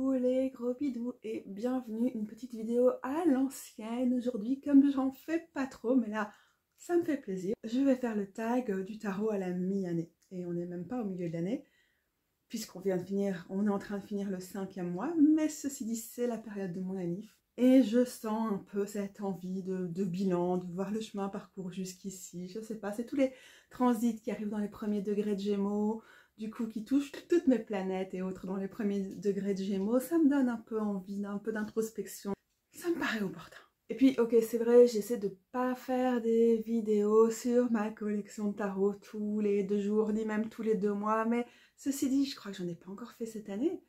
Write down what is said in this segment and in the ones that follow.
Coucou les gros bidous et bienvenue, une petite vidéo à l'ancienne aujourd'hui, comme j'en fais pas trop, mais là ça me fait plaisir. Je vais faire le tag du tarot à la mi-année et on n'est même pas au milieu de l'année puisqu'on vient de finir, on est en train de finir le 5e mois, mais ceci dit c'est la période de mon anniv et je sens un peu cette envie de bilan, de voir le chemin parcouru jusqu'ici. Je sais pas, c'est tous les transits qui arrivent dans les premiers degrés de Gémeaux, du coup qui touchent toutes mes planètes et autres dans les premiers degrés de Gémeaux. Ça me donne un peu envie, un peu d'introspection, ça me paraît opportun. Et puis ok, c'est vrai, j'essaie de pas faire des vidéos sur ma collection de tarot tous les 2 jours, ni même tous les 2 mois, mais ceci dit, je crois que j'en ai pas encore fait cette année.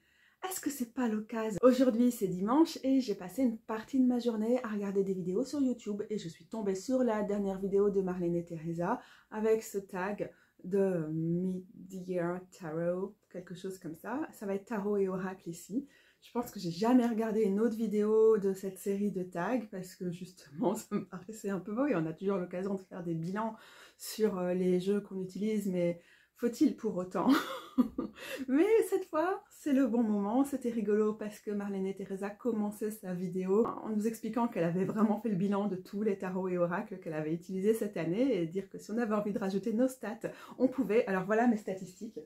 Est-ce que c'est pas l'occasion? Aujourd'hui c'est dimanche et j'ai passé une partie de ma journée à regarder des vidéos sur YouTube et je suis tombée sur la dernière vidéo de Marlène et Teresa avec ce tag de Mid-Year Tarot, quelque chose comme ça. Ça va être tarot et oracle ici. Je pense que j'ai jamais regardé une autre vidéo de cette série de tags parce que justement ça me paraissait un peu beau et on a toujours l'occasion de faire des bilans sur les jeux qu'on utilise, mais faut-il pour autant? Mais cette fois, c'est le bon moment. C'était rigolo parce que Marlène et Teresa commençaient sa vidéo en nous expliquant qu'elle avait vraiment fait le bilan de tous les tarots et oracles qu'elle avait utilisés cette année et dire que si on avait envie de rajouter nos stats, on pouvait. Alors voilà mes statistiques.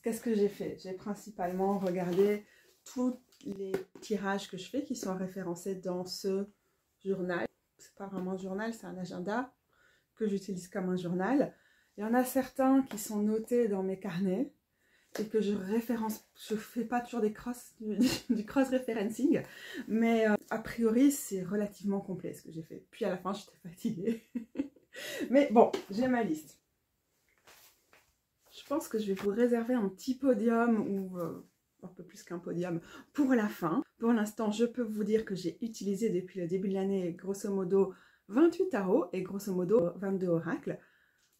Qu'est-ce que j'ai fait? J'ai principalement regardé tous les tirages que je fais qui sont référencés dans ce journal. C'est pas vraiment un journal, c'est un agenda que j'utilise comme un journal. Il y en a certains qui sont notés dans mes carnets et que je référence. Je fais pas toujours des cross, du cross-referencing, mais a priori c'est relativement complet ce que j'ai fait. Puis à la fin j'étais fatiguée. Mais bon, j'ai ma liste. Je pense que je vais vous réserver un petit podium ou un peu plus qu'un podium pour la fin. Pour l'instant, je peux vous dire que j'ai utilisé depuis le début de l'année grosso modo 28 tarots et grosso modo 22 oracles.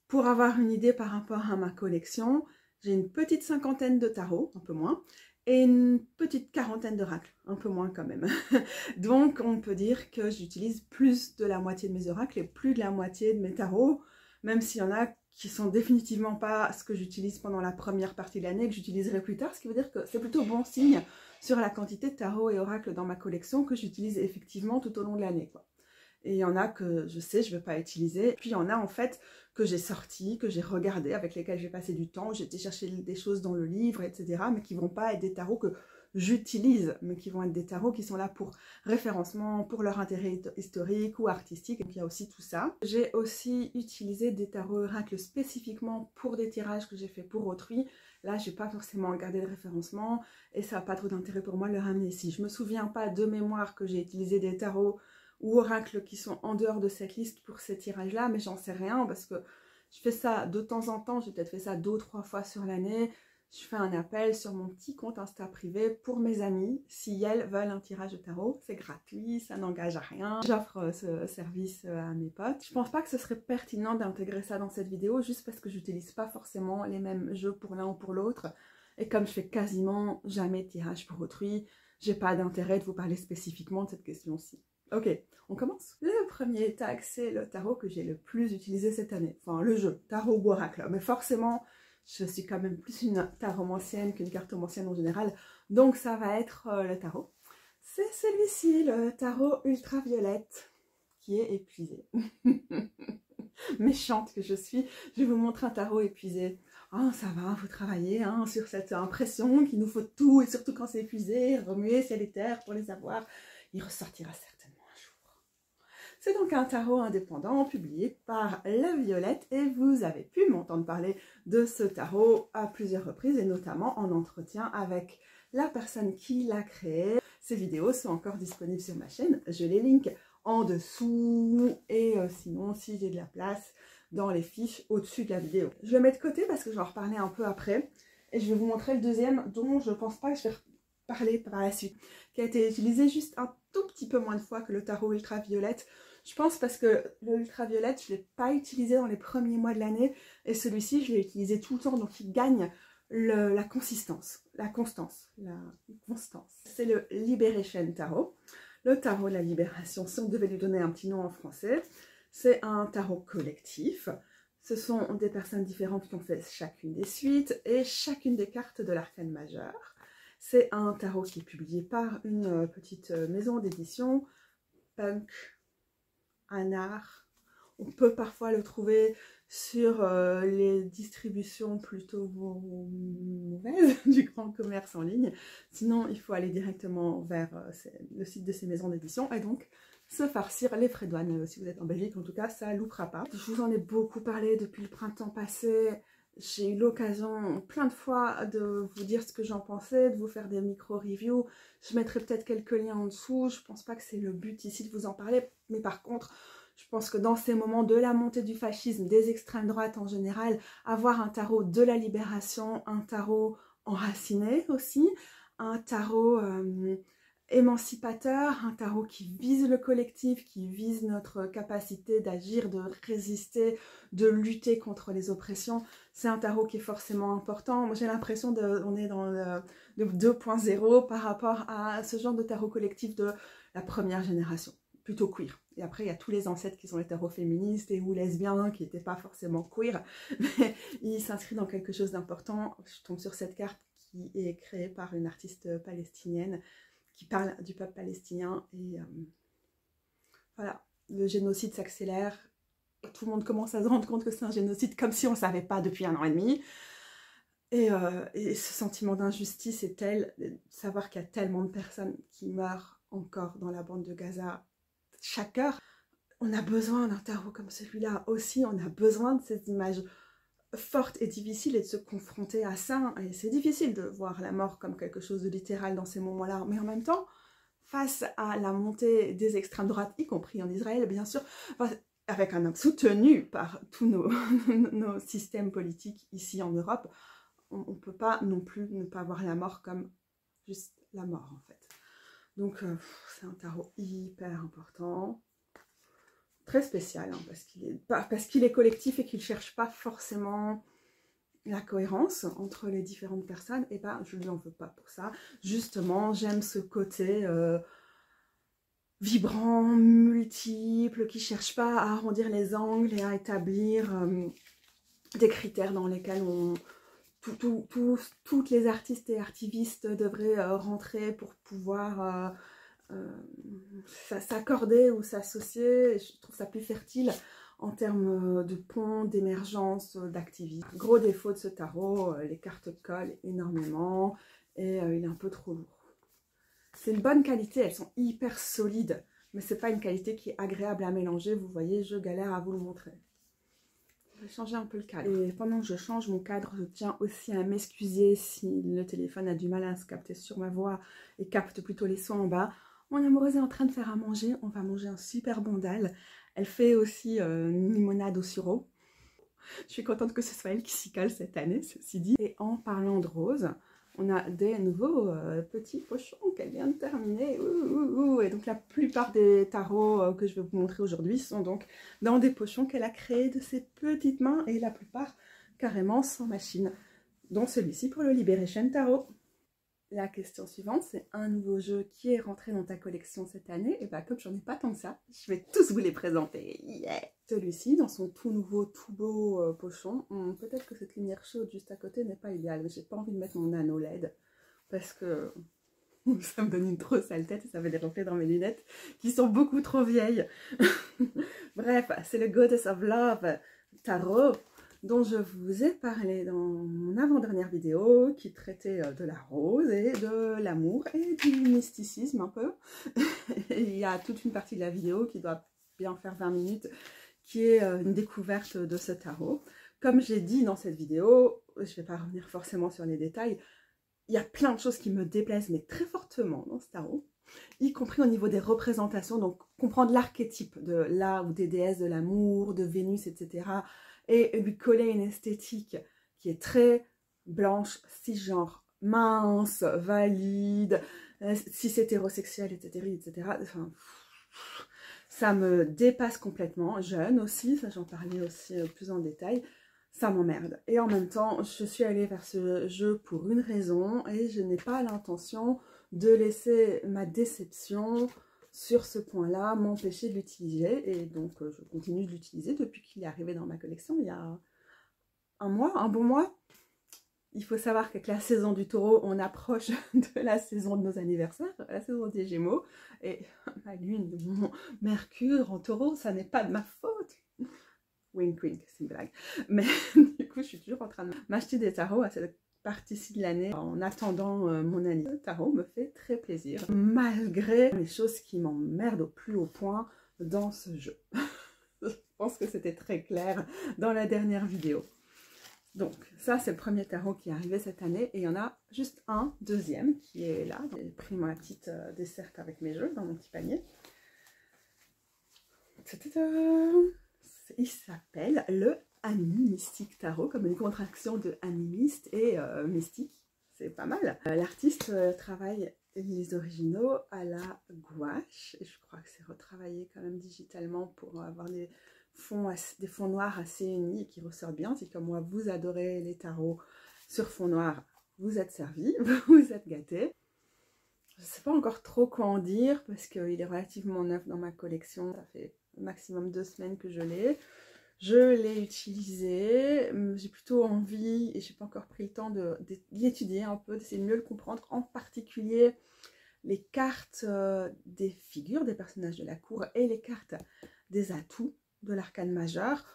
Pour avoir une idée par rapport à ma collection, j'ai une petite cinquantaine de tarots, un peu moins, et une petite quarantaine d'oracles, un peu moins quand même. Donc on peut dire que j'utilise plus de la moitié de mes oracles et plus de la moitié de mes tarots, même s'il y en a qui sont définitivement pas ce que j'utilise pendant la première partie de l'année, que j'utiliserai plus tard, ce qui veut dire que c'est plutôt bon signe sur la quantité de tarots et oracles dans ma collection que j'utilise effectivement tout au long de l'année, quoi. Et il y en a que je sais, je ne vais pas utiliser. Puis il y en a en fait que j'ai sorti, que j'ai regardé, avec lesquels j'ai passé du temps. J'ai été chercher des choses dans le livre, etc. Mais qui ne vont pas être des tarots que j'utilise, mais qui vont être des tarots qui sont là pour référencement, pour leur intérêt historique ou artistique. Donc il y a aussi tout ça. J'ai aussi utilisé des tarots oracles spécifiquement pour des tirages que j'ai fait pour autrui. Là, je n'ai pas forcément regardé le référencement et ça n'a pas trop d'intérêt pour moi de le ramener ici. Je ne me souviens pas de mémoire que j'ai utilisé des tarots ou oracles qui sont en dehors de cette liste pour ces tirages-là, mais j'en sais rien parce que je fais ça de temps en temps, j'ai peut-être fait ça 2 ou 3 fois sur l'année. Je fais un appel sur mon petit compte Insta privé pour mes amis, si elles veulent un tirage de tarot, c'est gratuit, ça n'engage à rien. J'offre ce service à mes potes. Je pense pas que ce serait pertinent d'intégrer ça dans cette vidéo, juste parce que j'utilise pas forcément les mêmes jeux pour l'un ou pour l'autre. Et comme je fais quasiment jamais de tirage pour autrui, j'ai pas d'intérêt de vous parler spécifiquement de cette question-ci. Ok, on commence. Le premier tag, c'est le tarot que j'ai le plus utilisé cette année. Enfin, le jeu, tarot ou oracle. Mais forcément, je suis quand même plus une taromancienne qu'une cartomancienne en général. Donc, ça va être le tarot. C'est celui-ci, le tarot ultraviolette, qui est épuisé. Méchante que je suis, je vais vous montrer un tarot épuisé. Ah, ça va, vous travaillez sur cette impression qu'il nous faut tout, et surtout quand c'est épuisé, remuer ciel et terre pour les avoir. Il ressortira certainement. C'est donc un tarot indépendant publié par La Violette et vous avez pu m'entendre parler de ce tarot à plusieurs reprises et notamment en entretien avec la personne qui l'a créé. Ces vidéos sont encore disponibles sur ma chaîne, je les link en dessous et sinon si j'ai de la place dans les fiches au-dessus de la vidéo. Je le mets de côté parce que je vais en reparler un peu après et je vais vous montrer le deuxième dont je pense pas que je vais parler par la suite, qui a été utilisé juste un tout petit peu moins de fois que le tarot ultraviolette. Je pense parce que le ultraviolette, je ne l'ai pas utilisé dans les premiers mois de l'année et celui-ci, je l'ai utilisé tout le temps, donc il gagne la consistance, la constance, la constance. C'est le Liberation Tarot, le tarot de la libération, si on devait lui donner un petit nom en français. C'est un tarot collectif. Ce sont des personnes différentes qui ont fait chacune des suites et chacune des cartes de l'arcane majeur. C'est un tarot qui est publié par une petite maison d'édition, Punk Anar. On peut parfois le trouver sur les distributions plutôt mauvaises du grand commerce en ligne. Sinon, il faut aller directement vers le site de ces maisons d'édition et donc se farcir les frais de douane. Si vous êtes en Belgique, en tout cas, ça ne loupera pas. Je vous en ai beaucoup parlé depuis le printemps passé. J'ai eu l'occasion plein de fois de vous dire ce que j'en pensais, de vous faire des micro-reviews. Je mettrai peut-être quelques liens en dessous. Je pense pas que c'est le but ici de vous en parler. Mais par contre, je pense que dans ces moments de la montée du fascisme, des extrêmes droites en général, avoir un tarot de la libération, un tarot enraciné aussi, un tarot émancipateur, un tarot qui vise le collectif, qui vise notre capacité d'agir, de résister, de lutter contre les oppressions. C'est un tarot qui est forcément important. Moi, j'ai l'impression qu'on est dans le 2.0 par rapport à ce genre de tarot collectif de la première génération, plutôt queer. Et après, il y a tous les ancêtres qui sont les tarots féministes et ou lesbiens qui n'étaient pas forcément queer, mais il s'inscrit dans quelque chose d'important. Je tombe sur cette carte qui est créée par une artiste palestinienne qui parle du peuple palestinien et voilà, le génocide s'accélère, tout le monde commence à se rendre compte que c'est un génocide comme si on ne savait pas depuis 1 an et demi et ce sentiment d'injustice est tel, savoir qu'il y a tellement de personnes qui meurent encore dans la bande de Gaza chaque heure. On a besoin d'un tarot comme celui-là aussi, on a besoin de ces images forte et difficile et de se confronter à ça, et c'est difficile de voir la mort comme quelque chose de littéral dans ces moments-là, mais en même temps, face à la montée des extrêmes droites, y compris en Israël bien sûr, avec un homme soutenu par tous nos systèmes politiques ici en Europe, on ne peut pas non plus ne pas voir la mort comme juste la mort en fait. Donc c'est un tarot hyper important. Très spécial, hein, parce qu'il est collectif et qu'il ne cherche pas forcément la cohérence entre les différentes personnes, et ben je ne lui en veux pas pour ça. Justement, j'aime ce côté vibrant, multiple, qui ne cherche pas à arrondir les angles et à établir des critères dans lesquels toutes les artistes et artivistes devraient rentrer pour pouvoir s'accorder ou s'associer. Je trouve ça plus fertile en termes de pont, d'émergence, d'activisme. Gros défaut de ce tarot, les cartes collent énormément et il est un peu trop lourd. C'est une bonne qualité, elles sont hyper solides, mais c'est pas une qualité qui est agréable à mélanger. Vous voyez, je galère à vous le montrer. Je vais changer un peu le cadre. Et pendant que je change mon cadre, je tiens aussi à m'excuser si le téléphone a du mal à se capter sur ma voix et capte plutôt les sons en bas. Mon amoureuse est en train de faire à manger, on va manger un super bon dalle. Elle fait aussi une limonade au sirop. Je suis contente que ce soit elle qui s'y colle cette année, ceci dit. Et en parlant de rose, on a des nouveaux petits pochons qu'elle vient de terminer. Et donc la plupart des tarots que je vais vous montrer aujourd'hui sont donc dans des pochons qu'elle a créés de ses petites mains, et la plupart carrément sans machine, dont celui-ci pour le Liberation Tarot. La question suivante, c'est un nouveau jeu qui est rentré dans ta collection cette année. Et bah comme j'en ai pas tant que ça, je vais tous vous les présenter. Yeah. Celui-ci, dans son tout nouveau, tout beau pochon. Peut-être que cette lumière chaude juste à côté n'est pas idéale, mais j'ai pas envie de mettre mon anneau LED parce que ça me donne une trop sale tête et ça fait des reflets dans mes lunettes qui sont beaucoup trop vieilles. Bref, c'est le Goddess of Love Tarot dont je vous ai parlé dans mon avant-dernière vidéo, qui traitait de la rose et de l'amour et du mysticisme un peu. Et il y a toute une partie de la vidéo qui doit bien faire 20 minutes, qui est une découverte de ce tarot. Comme j'ai dit dans cette vidéo, je ne vais pas revenir forcément sur les détails, il y a plein de choses qui me déplaisent, mais très fortement dans ce tarot, y compris au niveau des représentations, donc comprendre l'archétype de la ou des déesses de l'amour, de Vénus, etc., et lui coller une esthétique qui est très blanche, cisgenre, mince, valide, cis hétérosexuel, etc. Enfin, ça me dépasse complètement. Jeune aussi, ça j'en parlais aussi plus en détail, ça m'emmerde. Et en même temps, je suis allée vers ce jeu pour une raison, et je n'ai pas l'intention de laisser ma déception sur ce point-là m'empêcher de l'utiliser, et donc je continue de l'utiliser depuis qu'il est arrivé dans ma collection il y a un mois, un bon mois. Il faut savoir qu'avec la saison du taureau, on approche de la saison de nos anniversaires, la saison des Gémeaux. Et ma lune, mon Mercure en taureau, ça n'est pas de ma faute. Wink wink, c'est une blague. Mais du coup, je suis toujours en train de m'acheter des tarots à cette partie-ci de l'année. En attendant mon année, le tarot me fait très plaisir. Malgré les choses qui m'emmerdent au plus haut point dans ce jeu. Je pense que c'était très clair dans la dernière vidéo. Donc, ça, c'est le premier tarot qui est arrivé cette année. Et il y en a juste un deuxième qui est là. J'ai pris ma petite desserte avec mes jeux dans mon petit panier. Il s'appelle le Animistic Tarot, comme une contraction de animiste et mystique. C'est pas mal. L'artiste travaille les originaux à la gouache. Et je crois que c'est retravaillé quand même digitalement pour avoir des fonds noirs assez unis et qui ressortent bien. Si comme moi vous adorez les tarots sur fond noir, vous êtes servis, vous êtes gâtés. Je ne sais pas encore trop quoi en dire parce qu'il est relativement neuf dans ma collection. Ça fait au maximum 2 semaines que je l'ai. Je l'ai utilisé. J'ai plutôt envie, et je n'ai pas encore pris le temps de l'étudier un peu, d'essayer de mieux le comprendre. En particulier les cartes des figures des personnages de la cour et les cartes des atouts de l'arcane majeur.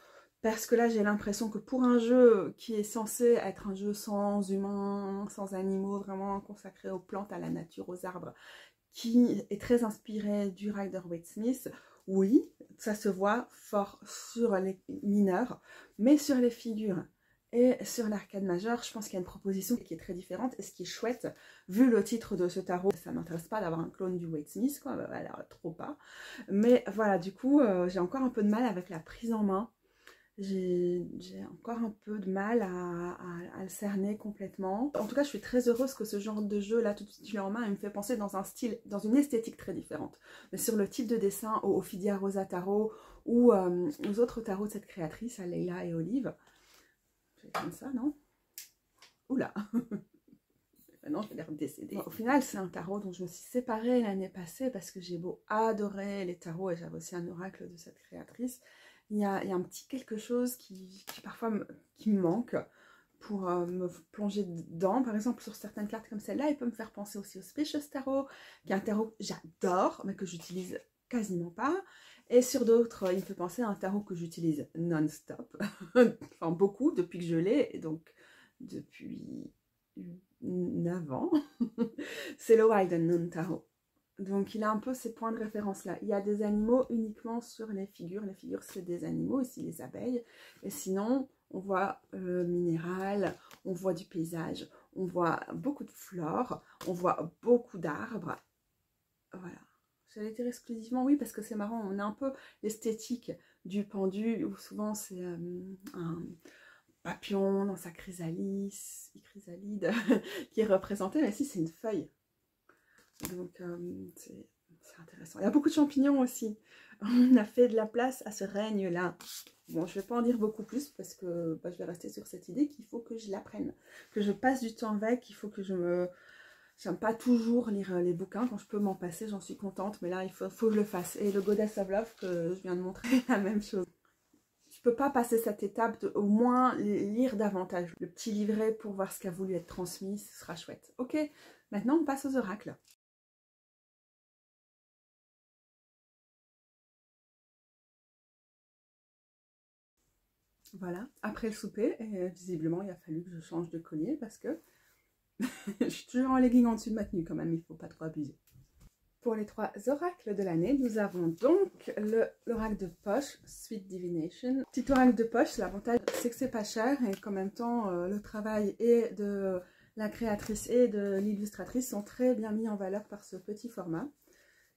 Parce que là, j'ai l'impression que pour un jeu qui est censé être un jeu sans humains, sans animaux, vraiment consacré aux plantes, à la nature, aux arbres, qui est très inspiré du Rider-Waite-Smith, oui, ça se voit fort sur les mineurs, mais sur les figures et sur l'arcane majeur, je pense qu'il y a une proposition qui est très différente. Et ce qui est chouette, vu le titre de ce tarot, ça ne m'intéresse pas d'avoir un clone du Waite-Smith, quoi, alors trop pas. Mais voilà, du coup, j'ai encore un peu de mal avec la prise en main. J'ai encore un peu de mal à le cerner complètement. En tout cas, je suis très heureuse que ce genre de jeu, là, tout de suite, en main, il me fait penser dans un style, dans une esthétique très différente. Mais sur le type de dessin, au Ophidia Rosa Tarot, ou aux autres tarots de cette créatrice, à Leila et Olive. Je vais comme ça, non? Oula. Maintenant, je vais l'air décédée. Bon, au final, c'est un tarot dont je me suis séparée l'année passée parce que j'ai beau adorer les tarots et j'avais aussi un oracle de cette créatrice. Il y a un petit quelque chose qui parfois me manque pour me plonger dedans. Par exemple, sur certaines cartes comme celle-là, il peut me faire penser aussi au Spacious Tarot, qui est un tarot que j'adore, mais que j'utilise quasiment pas. Et sur d'autres, il me fait penser à un tarot que j'utilise non-stop, enfin beaucoup, depuis que je l'ai, et donc depuis 9 ans. C'est le Wild and Moon Tarot. Donc il a un peu ces points de référence là. Il y a des animaux uniquement sur les figures. Les figures c'est des animaux, ici les abeilles. Et sinon on voit minéral, on voit du paysage, on voit beaucoup de flore, on voit beaucoup d'arbres. Voilà. J'allais dire exclusivement oui parce que c'est marrant. On a un peu l'esthétique du pendu où souvent c'est un papillon dans sa chrysalide qui est représenté. Mais ici c'est une feuille. Donc c'est intéressant. Il y a beaucoup de champignons aussi. On a fait de la place à ce règne-là. Bon, je ne vais pas en dire beaucoup plus parce que je vais rester sur cette idée qu'il faut que je l'apprenne. Que je passe du temps avec, il faut que je me... J'aime pas toujours lire les bouquins. Quand je peux m'en passer, j'en suis contente. Mais là, il faut que je le fasse. Et le Goddess of Love que je viens de montrer, la même chose. Je peux pas passer cette étape de au moins lire davantage. Le petit livret pour voir ce qui a voulu être transmis, ce sera chouette. Ok, maintenant on passe aux oracles. Voilà, après le souper, visiblement il a fallu que je change de collier parce que je suis toujours en legging en dessus de ma tenue quand même, il ne faut pas trop abuser. Pour les 3 oracles de l'année, nous avons donc l'oracle de poche, Sweet Divination. Petit oracle de poche, l'avantage c'est que c'est pas cher et qu'en même temps le travail et de la créatrice et de l'illustratrice sont très bien mis en valeur par ce petit format.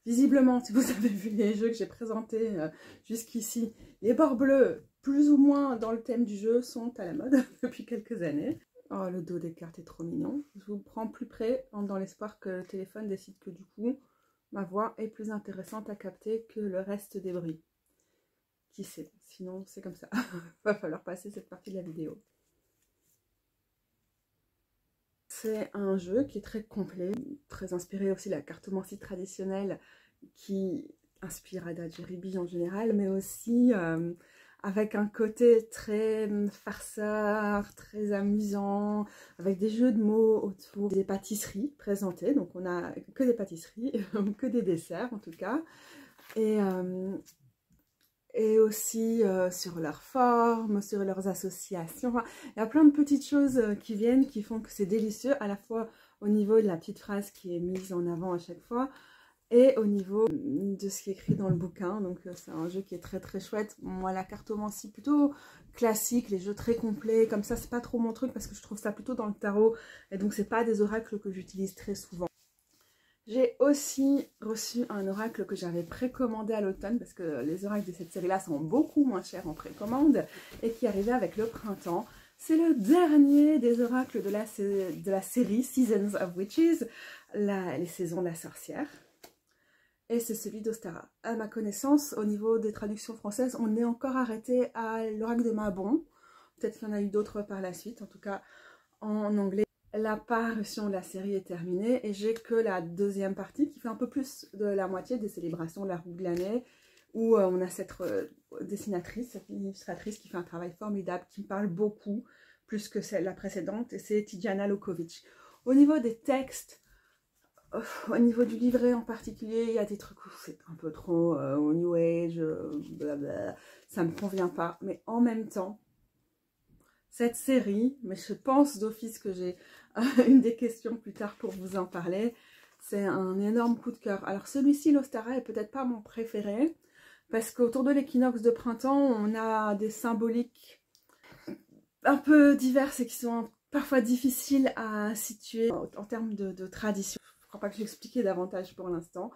Visiblement, si vous avez vu les jeux que j'ai présentés jusqu'ici, les bords bleus, plus ou moins dans le thème du jeu, sont à la mode depuis quelques années. Oh, le dos des cartes est trop mignon. Je vous prends plus près dans l'espoir que le téléphone décide que du coup, ma voix est plus intéressante à capter que le reste des bruits. Qui sait? Sinon, c'est comme ça. Va falloir passer cette partie de la vidéo. C'est un jeu qui est très complet, très inspiré aussi de la cartomancie traditionnelle qui inspire Ada Jeribi en général, mais aussi avec un côté très farceur, très amusant, avec des jeux de mots autour des pâtisseries présentées. Donc on a que des pâtisseries, que des desserts en tout cas. Et aussi sur leur forme, sur leurs associations. Enfin, il y a plein de petites choses qui viennent, qui font que c'est délicieux, à la fois au niveau de la petite phrase qui est mise en avant à chaque fois, et au niveau de ce qui est écrit dans le bouquin. Donc c'est un jeu qui est très très chouette. Moi, la cartomancie plutôt classique, les jeux très complets, comme ça c'est pas trop mon truc parce que je trouve ça plutôt dans le tarot, et donc c'est pas des oracles que j'utilise très souvent. J'ai aussi reçu un oracle que j'avais précommandé à l'automne parce que les oracles de cette série-là sont beaucoup moins chers en précommande et qui arrivait avec le printemps. C'est le dernier des oracles de la série Seasons of Witches, les saisons de la sorcière. Et c'est celui d'Ostara. À ma connaissance, au niveau des traductions françaises, on est encore arrêté à l'oracle de Mabon. Peut-être qu'il y en a eu d'autres par la suite, en tout cas en anglais. La parution de la série est terminée et j'ai que la deuxième partie qui fait un peu plus de la moitié des célébrations de la roue de l'année, où on a cette dessinatrice, cette illustratrice qui fait un travail formidable, qui me parle beaucoup, plus que la précédente, et c'est Tijana Lokovic. Au niveau des textes, au niveau du livret en particulier, il y a des trucs où c'est un peu trop au New Age, blablabla, ça me convient pas, mais en même temps, cette série, mais je pense d'office que j'ai une des questions plus tard pour vous en parler, c'est un énorme coup de cœur. Alors celui-ci, l'Ostara, est peut-être pas mon préféré, parce qu'autour de l'équinoxe de printemps, on a des symboliques un peu diverses et qui sont parfois difficiles à situer en termes de tradition. Je ne crois pas que j'ai expliqué davantage pour l'instant.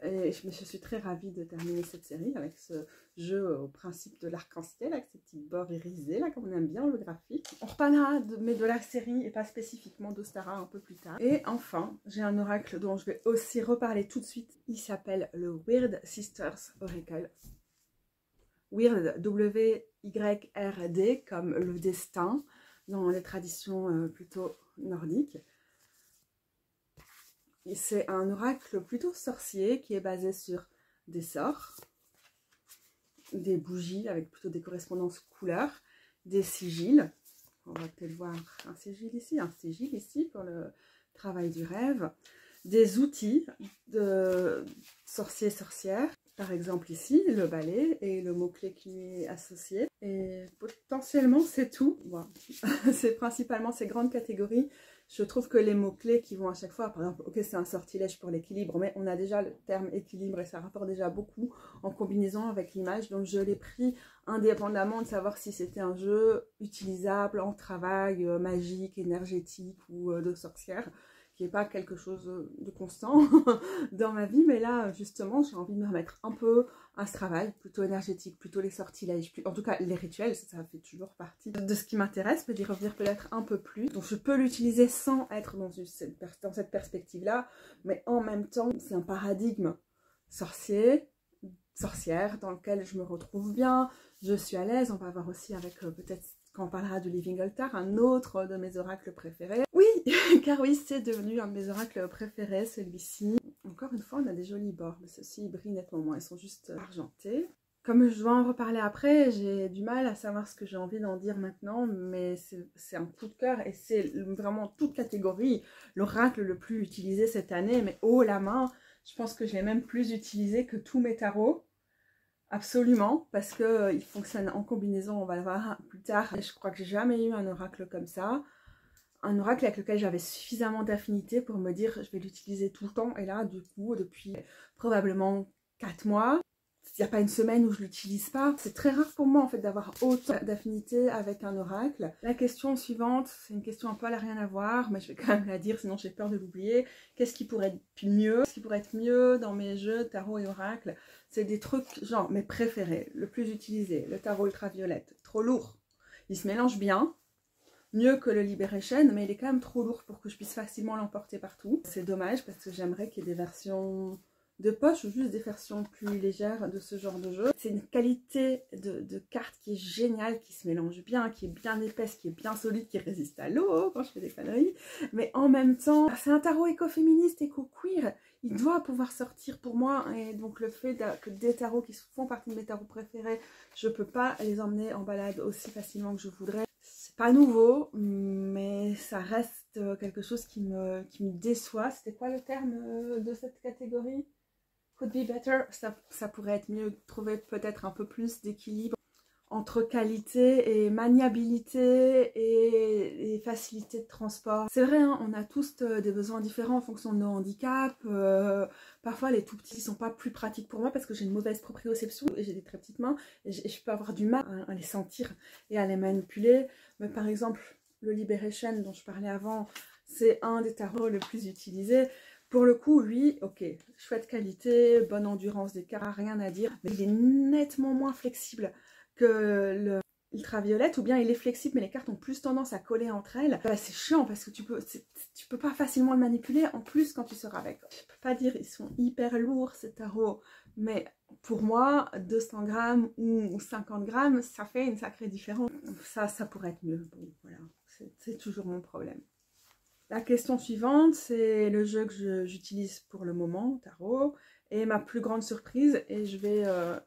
Et je suis très ravie de terminer cette série avec ce jeu au principe de l'arc-en-ciel, avec ces petits bords irisés, là, comme on aime bien le graphique. On reparlera de la série et pas spécifiquement d'Ostara un peu plus tard. Et enfin, j'ai un oracle dont je vais aussi reparler tout de suite. Il s'appelle le Weird Sisters Oracle. Weird, W-Y-R-D, comme le destin, dans les traditions plutôt nordiques. C'est un oracle plutôt sorcier qui est basé sur des sorts, des bougies avec plutôt des correspondances couleurs, des sigils. On va peut-être voir un sigil ici pour le travail du rêve. Des outils de sorcier-sorcière. Par exemple ici, le balai et le mot-clé qui lui est associé. Et potentiellement c'est tout. Bon. C'est principalement ces grandes catégories. Je trouve que les mots-clés qui vont à chaque fois, par exemple, ok, c'est un sortilège pour l'équilibre, mais on a déjà le terme équilibre et ça rapporte déjà beaucoup en combinaison avec l'image. Donc je l'ai pris indépendamment de savoir si c'était un jeu utilisable en travail magique, énergétique ou de sorcière, qui n'est pas quelque chose de constant dans ma vie. Mais là, justement, j'ai envie de me remettre un peu à ce travail, plutôt énergétique, plutôt les sortilèges, en tout cas les rituels, ça fait toujours partie de ce qui m'intéresse, mais d'y revenir peut-être un peu plus. Donc je peux l'utiliser sans être dans cette perspective-là, mais en même temps, c'est un paradigme sorcier, sorcière, dans lequel je me retrouve bien, je suis à l'aise. On va voir aussi avec peut-être, quand on parlera du Living Altar, un autre de mes oracles préférés. Oui, car oui, c'est devenu un de mes oracles préférés, celui-ci. Encore une fois, on a des jolis bords, mais ceux-ci brillent nettement moins, ils sont juste argentés. Comme je dois en reparler après, j'ai du mal à savoir ce que j'ai envie d'en dire maintenant, mais c'est un coup de cœur et c'est vraiment toute catégorie l'oracle le plus utilisé cette année, mais haut la main, je pense que je l'ai même plus utilisé que tous mes tarots. Absolument, parce qu'il fonctionne en combinaison, on va le voir plus tard. Et je crois que j'ai jamais eu un oracle comme ça. Un oracle avec lequel j'avais suffisamment d'affinité pour me dire je vais l'utiliser tout le temps. Et là, du coup, depuis probablement 4 mois, il n'y a pas une semaine où je ne l'utilise pas. C'est très rare pour moi en fait d'avoir autant d'affinité avec un oracle. La question suivante, c'est une question un peu à la rien à voir, mais je vais quand même la dire sinon j'ai peur de l'oublier. Qu'est-ce qui pourrait être mieux? Ce qui pourrait être mieux dans mes jeux tarot et oracle, c'est des trucs genre mes préférés, le plus utilisé, le tarot ultraviolette. Trop lourd. Il se mélange bien. Mieux que le Liberation, mais il est quand même trop lourd pour que je puisse facilement l'emporter partout. C'est dommage parce que j'aimerais qu'il y ait des versions de poche ou juste des versions plus légères de ce genre de jeu. C'est une qualité de carte qui est géniale, qui se mélange bien, qui est bien épaisse, qui est bien solide, qui résiste à l'eau quand je fais des conneries. Mais en même temps, c'est un tarot écoféministe, éco-queer. Il il doit pouvoir sortir pour moi. Et donc le fait que des tarots qui font partie de mes tarots préférés, je peux pas les emmener en balade aussi facilement que je voudrais. C'est pas nouveau, mais ça reste quelque chose qui me déçoit. C'était quoi le terme de cette catégorie? Could be better. Ça pourrait être mieux, trouver peut-être un peu plus d'équilibre entre qualité et maniabilité et facilité de transport. C'est vrai, hein, on a tous des besoins différents en fonction de nos handicaps. Parfois, les tout petits ne sont pas plus pratiques pour moi parce que j'ai une mauvaise proprioception et j'ai des très petites mains et je peux avoir du mal à les sentir et à les manipuler. Mais par exemple, le Liberation dont je parlais avant, c'est un des tarots le plus utilisés. Pour le coup, lui, ok, chouette qualité, bonne endurance des cartes, rien à dire, mais il est nettement moins flexible que le ultraviolette, ou bien il est flexible mais les cartes ont plus tendance à coller entre elles. Bah, c'est chiant parce que tu peux pas facilement le manipuler, en plus quand tu sors avec. Je peux pas dire ils sont hyper lourds ces tarots, mais pour moi 200 grammes ou 50 grammes ça fait une sacrée différence. Ça pourrait être mieux, bon voilà, c'est toujours mon problème. La question suivante, c'est le jeu que j'utilise pour le moment, tarot, et ma plus grande surprise, et je vais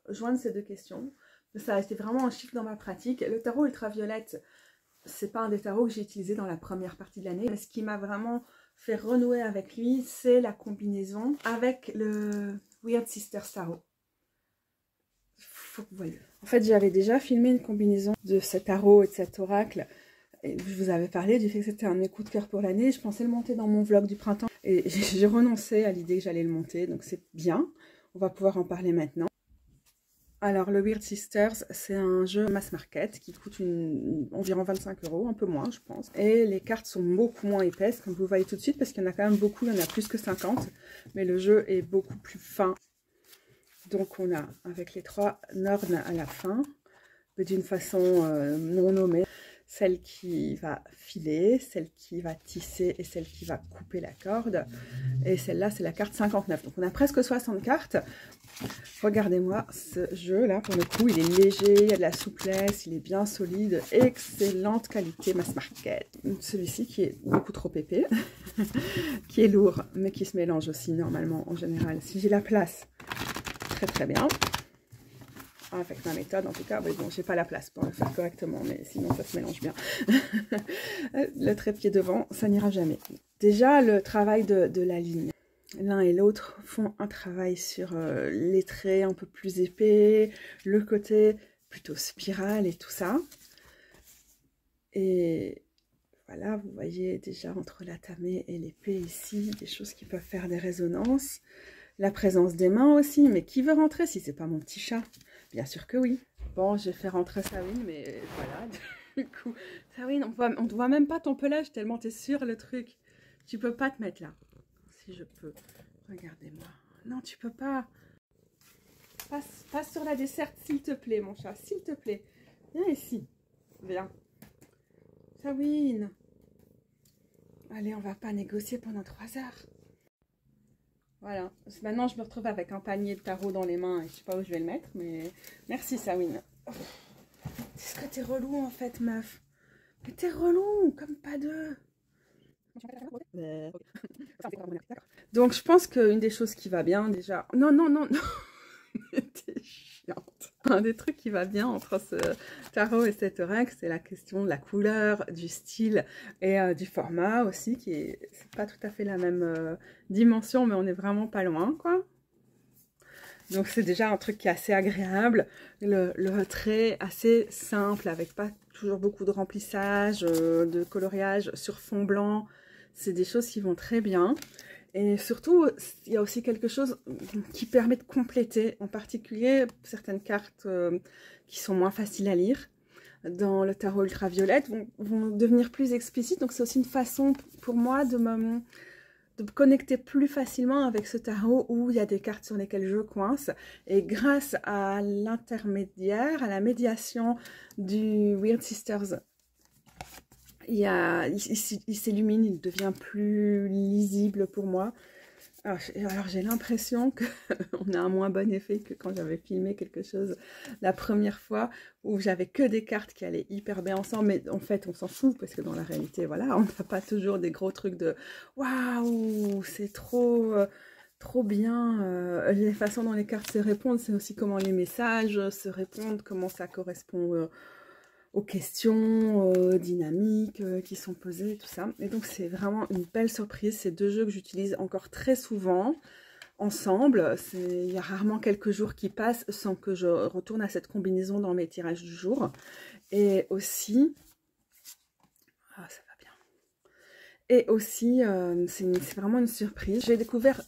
joindre ces deux questions. Ça a été vraiment un chiffre dans ma pratique. Le tarot ultraviolette, c'est pas un des tarots que j'ai utilisé dans la première partie de l'année. Mais ce qui m'a vraiment fait renouer avec lui, c'est la combinaison avec le Weird Sisters tarot. Faut que vous voyez. En fait, j'avais déjà filmé une combinaison de ce tarot et de cet oracle. Et je vous avais parlé du fait que c'était un de mes coups de cœur pour l'année. Je pensais le monter dans mon vlog du printemps. Et j'ai renoncé à l'idée que j'allais le monter. Donc c'est bien. On va pouvoir en parler maintenant. Alors, le Weird Sisters, c'est un jeu mass market qui coûte environ 25 €, un peu moins, je pense. Et les cartes sont beaucoup moins épaisses, comme vous voyez tout de suite, parce qu'il y en a quand même beaucoup, il y en a plus que 50. Mais le jeu est beaucoup plus fin. Donc, on a, avec les 3 nornes à la fin, mais d'une façon non nommée. Celle qui va filer, celle qui va tisser et celle qui va couper la corde. Et celle-là, c'est la carte 59. Donc, on a presque 60 cartes. Regardez-moi ce jeu-là, pour le coup, il est léger, il y a de la souplesse, il est bien solide, excellente qualité mass market. Celui-ci qui est beaucoup trop épais, qui est lourd, mais qui se mélange aussi normalement en général. Si j'ai la place, très très bien. Avec ma méthode en tout cas, mais bon, j'ai pas la place pour le faire correctement, mais sinon ça se mélange bien. Le trépied devant, ça n'ira jamais. Déjà, le travail de la ligne. L'un et l'autre font un travail sur les traits un peu plus épais, le côté plutôt spirale et tout ça. Et voilà, vous voyez déjà entre la tamée et l'épée ici, des choses qui peuvent faire des résonances. La présence des mains aussi, mais qui veut rentrer si c'est pas mon petit chat? Bien sûr que oui. Bon, j'ai fait rentrer Sawin, mais voilà, du coup, Sawin, on te voit même pas ton pelage tellement t'es sur le truc. Tu peux pas te mettre là. Si je peux. Regardez-moi. Non, tu peux pas. Passe sur la desserte, s'il te plaît, mon chat. S'il te plaît. Viens ici. Viens. Sawin. Allez, on va pas négocier pendant 3 heures. Voilà. Maintenant, je me retrouve avec un panier de tarot dans les mains et je sais pas où je vais le mettre, mais merci, Sawin. Oh. C'est ce que t'es relou, en fait, meuf. Mais t'es relou, comme pas deux. Donc je pense qu'une des choses qui va bien déjà... Non, non, non, non. T'es chiante. Un des trucs qui va bien entre ce tarot et cet oracle, c'est la question de la couleur, du style et du format aussi, qui est... C'est pas tout à fait la même dimension, mais on est vraiment pas loin, quoi. Donc c'est déjà un truc qui est assez agréable, le trait assez simple, avec pas toujours beaucoup de remplissage, de coloriage sur fond blanc. C'est des choses qui vont très bien. Et surtout, il y a aussi quelque chose qui permet de compléter, en particulier certaines cartes qui sont moins faciles à lire. Dans le tarot ultraviolette, vont devenir plus explicites. Donc c'est aussi une façon pour moi de me connecter plus facilement avec ce tarot où il y a des cartes sur lesquelles je coince. Et grâce à l'intermédiaire, à la médiation du Weird Sisters, il s'illumine, il devient plus lisible pour moi. Alors j'ai l'impression qu'on a un moins bon effet que quand j'avais filmé quelque chose la première fois où j'avais que des cartes qui allaient hyper bien ensemble, mais en fait on s'en fout parce que dans la réalité voilà, on n'a pas toujours des gros trucs de waouh, c'est trop trop bien les façons dont les cartes se répondent, c'est aussi comment les messages se répondent, comment ça correspond aux questions, aux dynamiques qui sont posées, tout ça. Et donc c'est vraiment une belle surprise, c'est 2 jeux que j'utilise encore très souvent ensemble. Il y a rarement quelques jours qui passent sans que je retourne à cette combinaison dans mes tirages du jour. Et aussi, ah, ça va bien. Et aussi, c'est vraiment une surprise. J'ai découvert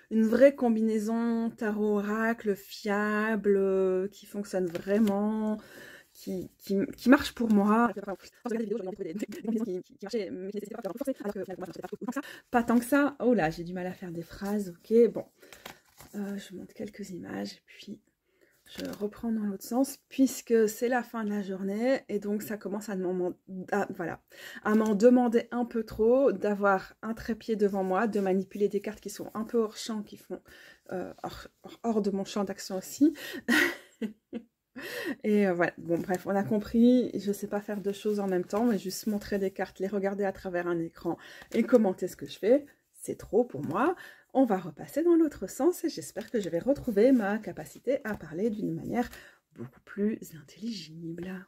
une vraie combinaison tarot-oracle fiable, qui fonctionne vraiment, qui marche pour moi. Pas tant que ça. Oh là, j'ai du mal à faire des phrases. Ok, bon. Je montre quelques images et puis je reprends dans l'autre sens puisque c'est la fin de la journée et donc ça commence à m'en demander un peu trop d'avoir un trépied devant moi, de manipuler des cartes qui sont un peu hors champ, qui font hors de mon champ d'action aussi. Et voilà, bon bref, on a compris, je ne sais pas faire 2 choses en même temps, mais juste montrer des cartes, les regarder à travers un écran et commenter ce que je fais, c'est trop pour moi. On va repasser dans l'autre sens et j'espère que je vais retrouver ma capacité à parler d'une manière beaucoup plus intelligible.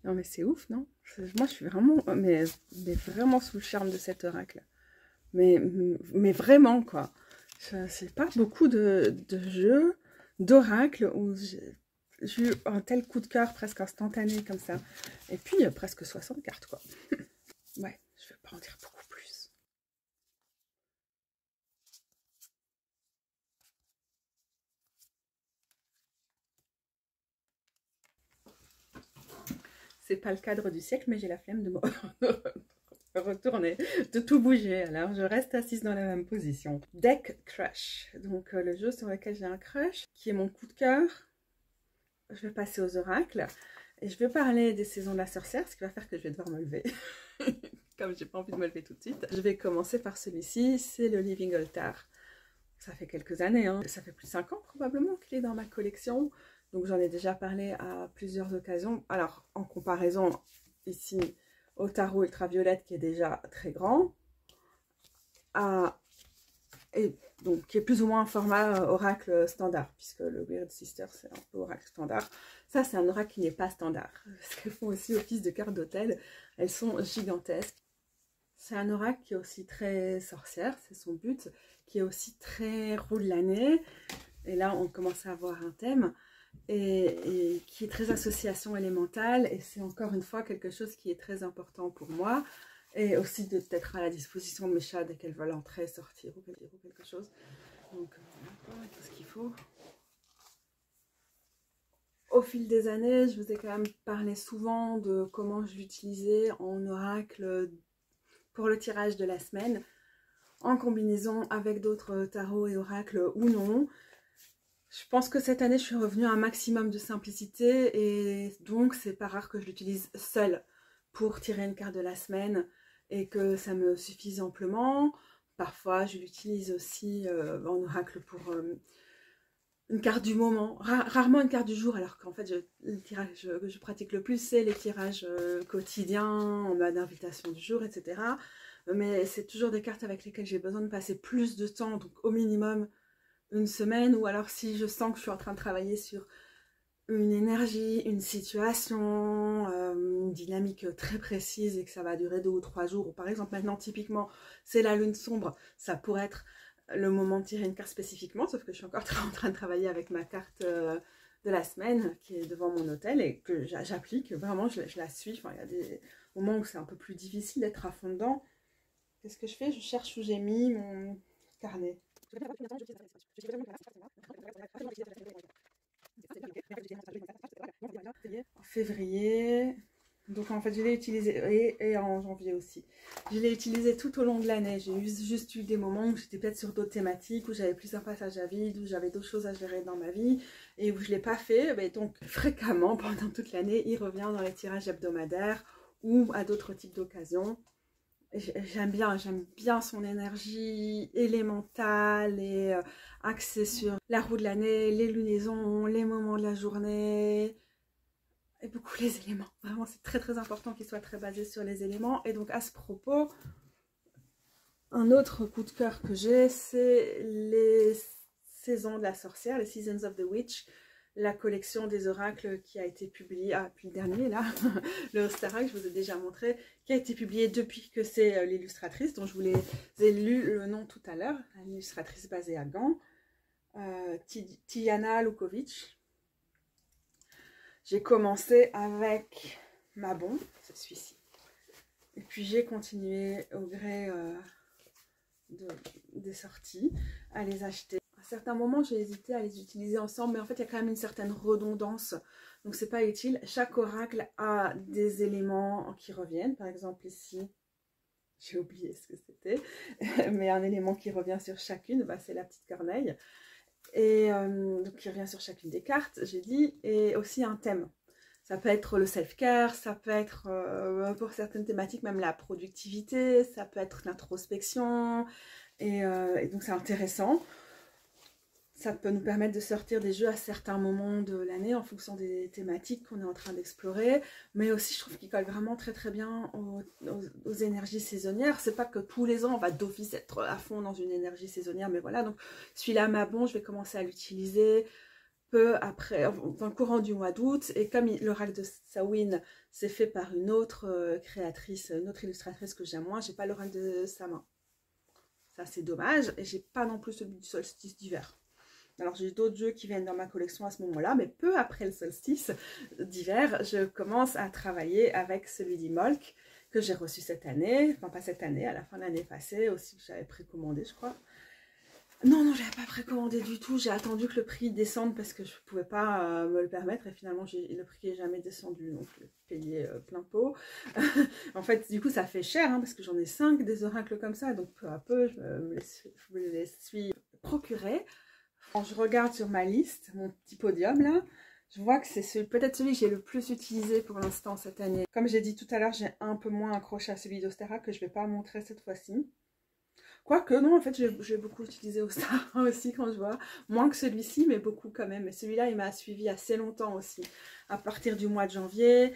Non mais c'est ouf, non? Moi je suis vraiment, mais vraiment sous le charme de cet oracle. Mais vraiment quoi. C'est pas beaucoup de jeux d'oracle où j'ai eu un tel coup de cœur presque instantané comme ça. Et puis presque 60 cartes quoi. Ouais, je vais pas en dire beaucoup plus. C'est pas le cadre du siècle, mais j'ai la flemme de me retourner, de tout bouger. Alors je reste assise dans la même position. Deck Crush, donc le jeu sur lequel j'ai un crush, qui est mon coup de cœur. Je vais passer aux oracles et je vais parler des saisons de la sorcière, ce qui va faire que je vais devoir me lever. Comme j'ai pas envie de me lever tout de suite. Je vais commencer par celui-ci, c'est le Living Altar. Ça fait quelques années, hein. Ça fait plus de 5 ans probablement qu'il est dans ma collection. Donc j'en ai déjà parlé à plusieurs occasions. Alors en comparaison ici au tarot ultraviolette qui est déjà très grand, et donc qui est plus ou moins un format oracle standard, puisque le Weird Sister c'est un peu oracle standard. Ça c'est un oracle qui n'est pas standard, parce qu'elles font aussi office de carte d'hôtel, elles sont gigantesques. C'est un oracle qui est aussi très sorcière, c'est son but, qui est aussi très roue de l'année, et là on commence à avoir un thème, et qui est très association élémentale, et c'est encore une fois quelque chose qui est très important pour moi, et aussi d'être à la disposition de mes chats dès qu'elles veulent entrer, sortir ou quelque chose. Donc voilà, tout ce qu'il faut. Au fil des années, je vous ai quand même parlé souvent de comment je l'utilisais en oracle pour le tirage de la semaine, en combinaison avec d'autres tarots et oracles ou non. Je pense que cette année, je suis revenue à un maximum de simplicité et donc c'est pas rare que je l'utilise seule pour tirer une carte de la semaine et que ça me suffise amplement. Parfois, je l'utilise aussi en oracle pour une carte du moment, rarement une carte du jour, alors qu'en fait, le tirage que je pratique le plus, c'est les tirages quotidiens, en mode invitation du jour, etc. Mais c'est toujours des cartes avec lesquelles j'ai besoin de passer plus de temps, donc au minimum une semaine, ou alors si je sens que je suis en train de travailler sur une énergie, une situation, une dynamique très précise et que ça va durer 2 ou 3 jours, ou par exemple maintenant typiquement c'est la lune sombre, ça pourrait être le moment de tirer une carte spécifiquement, sauf que je suis encore en train de travailler avec ma carte de la semaine qui est devant mon hôtel et que j'applique, vraiment je la suis. Enfin, il y a des moments où c'est un peu plus difficile d'être à fond dedans. Qu'est-ce que je fais? Je cherche où j'ai mis mon carnet. En février, donc en fait je l'ai utilisé, et en janvier aussi. Je l'ai utilisé tout au long de l'année. J'ai juste eu des moments où j'étais peut-être sur d'autres thématiques, où j'avais plus un passage à vide, où j'avais d'autres choses à gérer dans ma vie, et où je ne l'ai pas fait. Mais donc fréquemment, pendant toute l'année, il revient dans les tirages hebdomadaires ou à d'autres types d'occasions. J'aime bien son énergie élémentale et axée sur la roue de l'année, les lunaisons, les moments de la journée et beaucoup les éléments. Vraiment, c'est très important qu'il soit très basé sur les éléments. Et donc à ce propos, un autre coup de cœur que j'ai, c'est les saisons de la sorcière, les Seasons of the Witch, la collection des oracles qui a été publiée, puis le dernier là, le Ostara que je vous ai déjà montré, qui a été publié depuis que c'est l'illustratrice, dont je vous ai lu le nom tout à l'heure, l'illustratrice basée à Gand, Tijana Lukovic. J'ai commencé avec Mabon, c'est celui-ci, et puis j'ai continué au gré des sorties à les acheter. À certains moments, j'ai hésité à les utiliser ensemble, mais en fait, il y a quand même une certaine redondance, donc c'est pas utile. Chaque oracle a des éléments qui reviennent. Par exemple, ici, j'ai oublié ce que c'était, mais un élément qui revient sur chacune, bah, c'est la petite corneille, et donc qui revient sur chacune des cartes, j'ai dit, et aussi un thème. Ça peut être le self-care, ça peut être, pour certaines thématiques, même la productivité, ça peut être l'introspection, et donc c'est intéressant. Ça peut nous permettre de sortir des jeux à certains moments de l'année en fonction des thématiques qu'on est en train d'explorer. Mais aussi, je trouve qu'il colle vraiment très bien aux énergies saisonnières. C'est pas que tous les ans, on va d'office être à fond dans une énergie saisonnière. Mais voilà, donc celui-là, Mabon, je vais commencer à l'utiliser peu après, dans le courant du mois d'août. Et comme l'oracle de Samhain, c'est fait par une autre créatrice, une autre illustratrice que j'aime moins, j'ai pas l'oracle de sa main. Ça, c'est dommage. Et j'ai pas non plus celui du solstice d'hiver. Alors j'ai d'autres jeux qui viennent dans ma collection à ce moment-là, mais peu après le solstice d'hiver, je commence à travailler avec celui d'Imolc que j'ai reçu cette année, enfin pas cette année, à la fin de l'année passée aussi, que j'avais précommandé je crois. Non, je n'avais pas précommandé du tout, j'ai attendu que le prix descende parce que je ne pouvais pas me le permettre et finalement le prix n'est jamais descendu, donc je l'ai payé plein pot. En fait, du coup ça fait cher hein, parce que j'en ai 5 des oracles comme ça, donc peu à peu je me les suis procurés. Quand je regarde sur ma liste, mon petit podium là, je vois que c'est peut-être celui que j'ai le plus utilisé pour l'instant cette année. Comme j'ai dit tout à l'heure, j'ai un peu moins accroché à celui d'Ostara que je ne vais pas montrer cette fois-ci. Quoique non, en fait, j'ai beaucoup utilisé Ostara aussi quand je vois. Moins que celui-ci, mais beaucoup quand même. Et celui-là, il m'a suivi assez longtemps aussi. À partir du mois de janvier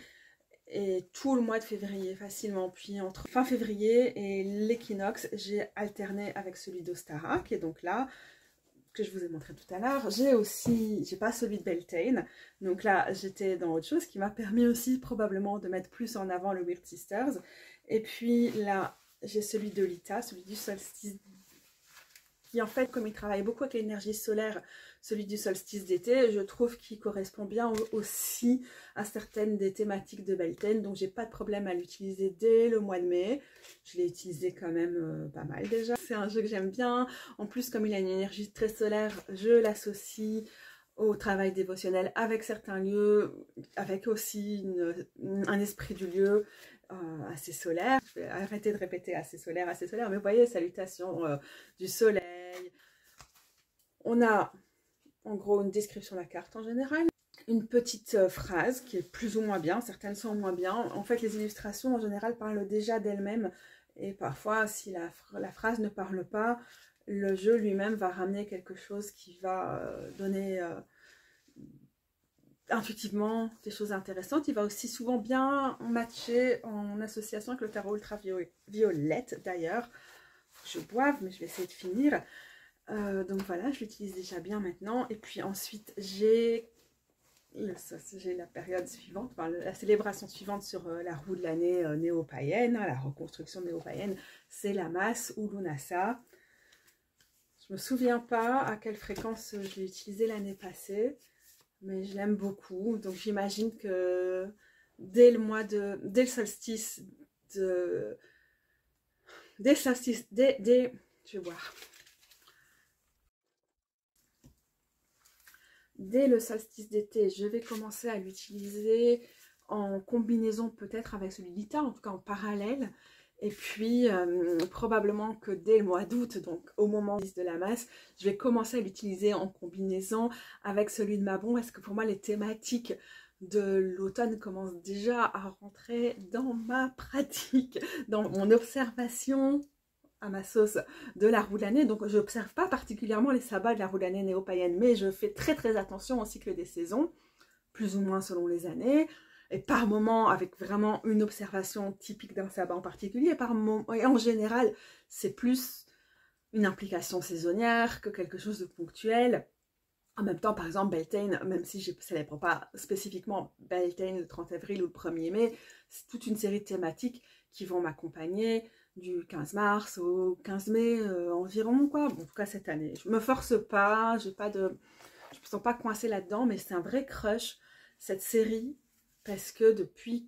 et tout le mois de février facilement. Puis entre fin février et l'équinoxe, j'ai alterné avec celui d'Ostara qui est donc là, que je vous ai montré tout à l'heure. J'ai pas celui de Beltane, donc là j'étais dans autre chose qui m'a permis aussi probablement de mettre plus en avant le Weird Sisters. Et puis là j'ai celui de Lita, celui du solstice, qui en fait comme il travaille beaucoup avec l'énergie solaire, celui du solstice d'été, je trouve qu'il correspond bien aussi à certaines des thématiques de Beltane, donc j'ai pas de problème à l'utiliser dès le mois de mai. Je l'ai utilisé quand même pas mal déjà. C'est un jeu que j'aime bien. En plus, comme il a une énergie très solaire, je l'associe au travail dévotionnel avec certains lieux, avec aussi un esprit du lieu assez solaire. Je vais arrêter de répéter assez solaire, mais vous voyez, salutations du soleil. On a en gros une description de la carte en général, une petite phrase qui est plus ou moins bien, certaines sont moins bien. En fait, les illustrations en général parlent déjà d'elles-mêmes et parfois, si la phrase ne parle pas, le jeu lui-même va ramener quelque chose qui va donner intuitivement des choses intéressantes. Il va aussi souvent bien matcher en association avec le tarot ultraviolette d'ailleurs. Faut que je boive, mais je vais essayer de finir. Donc voilà, je l'utilise déjà bien maintenant. Et puis ensuite, j'ai la période suivante, enfin, la célébration suivante sur la roue de l'année néo-païenne, la reconstruction néo-païenne, c'est la masse ou Lunasa. Je me souviens pas à quelle fréquence je l'ai utilisé l'année passée, mais je l'aime beaucoup. Donc j'imagine que dès le solstice je vais voir. Dès le solstice d'été, je vais commencer à l'utiliser en combinaison peut-être avec celui d'Ita, en tout cas en parallèle. Et puis, probablement que dès le mois d'août, donc au moment de la masse, je vais commencer à l'utiliser en combinaison avec celui de Mabon, parce que pour moi, les thématiques de l'automne commence déjà à rentrer dans ma pratique, dans mon observation à ma sauce de la roue de l'année. Donc je n'observe pas particulièrement les sabbats de la roue de l'année néo-païenne, mais je fais très attention au cycle des saisons, plus ou moins selon les années, et par moment avec vraiment une observation typique d'un sabbat en particulier, et en général c'est plus une implication saisonnière que quelque chose de ponctuel. En même temps, par exemple, Beltane, même si je ne célèbre pas spécifiquement Beltane le 30 avril ou le 1er mai, c'est toute une série de thématiques qui vont m'accompagner du 15 mars au 15 mai environ, quoi. Bon, en tout cas, cette année. Je ne me force pas, je me sens pas coincée là-dedans, mais c'est un vrai crush, cette série, parce que depuis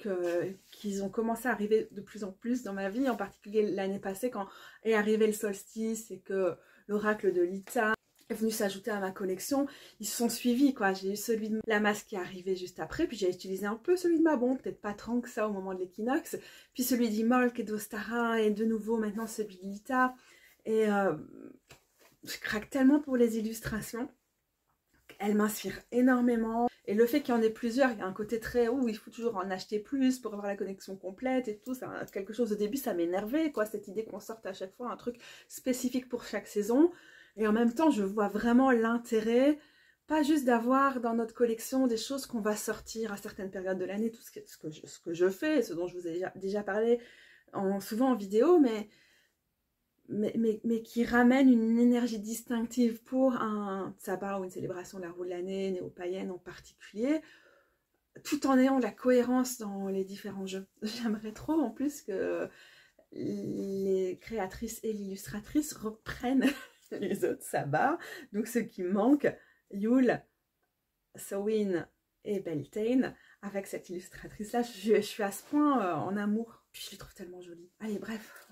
qu'ils ont commencé à arriver de plus en plus dans ma vie, en particulier l'année passée, quand est arrivé le solstice et que l'oracle de Lita est venu s'ajouter à ma collection, ils se sont suivis, quoi. J'ai eu celui de la masse qui est arrivé juste après, puis j'ai utilisé un peu celui de Mabon, peut-être pas tant que ça au moment de l'équinoxe, puis celui d'Imolc et d'Ostara, et de nouveau maintenant celui de Lita, et je craque tellement pour les illustrations, elles m'inspirent énormément, et le fait qu'il y en ait plusieurs, il y a un côté très, il faut toujours en acheter plus pour avoir la connexion complète et tout, ça, quelque chose au début ça m'énervait, quoi, cette idée qu'on sorte à chaque fois un truc spécifique pour chaque saison. Et en même temps, je vois vraiment l'intérêt, pas juste d'avoir dans notre collection des choses qu'on va sortir à certaines périodes de l'année, tout ce que je fais, ce dont je vous ai déjà parlé souvent en vidéo, mais qui ramènent une énergie distinctive pour un sabbat ou une célébration de la roue de l'année, néo-païenne en particulier, tout en ayant de la cohérence dans les différents jeux. J'aimerais trop en plus que les créatrices et l'illustratrice reprennent les autres sabbats, donc ceux qui manquent, Yule, Samhain et Beltane, avec cette illustratrice là, je suis à ce point en amour, puis je les trouve tellement jolies. Allez bref,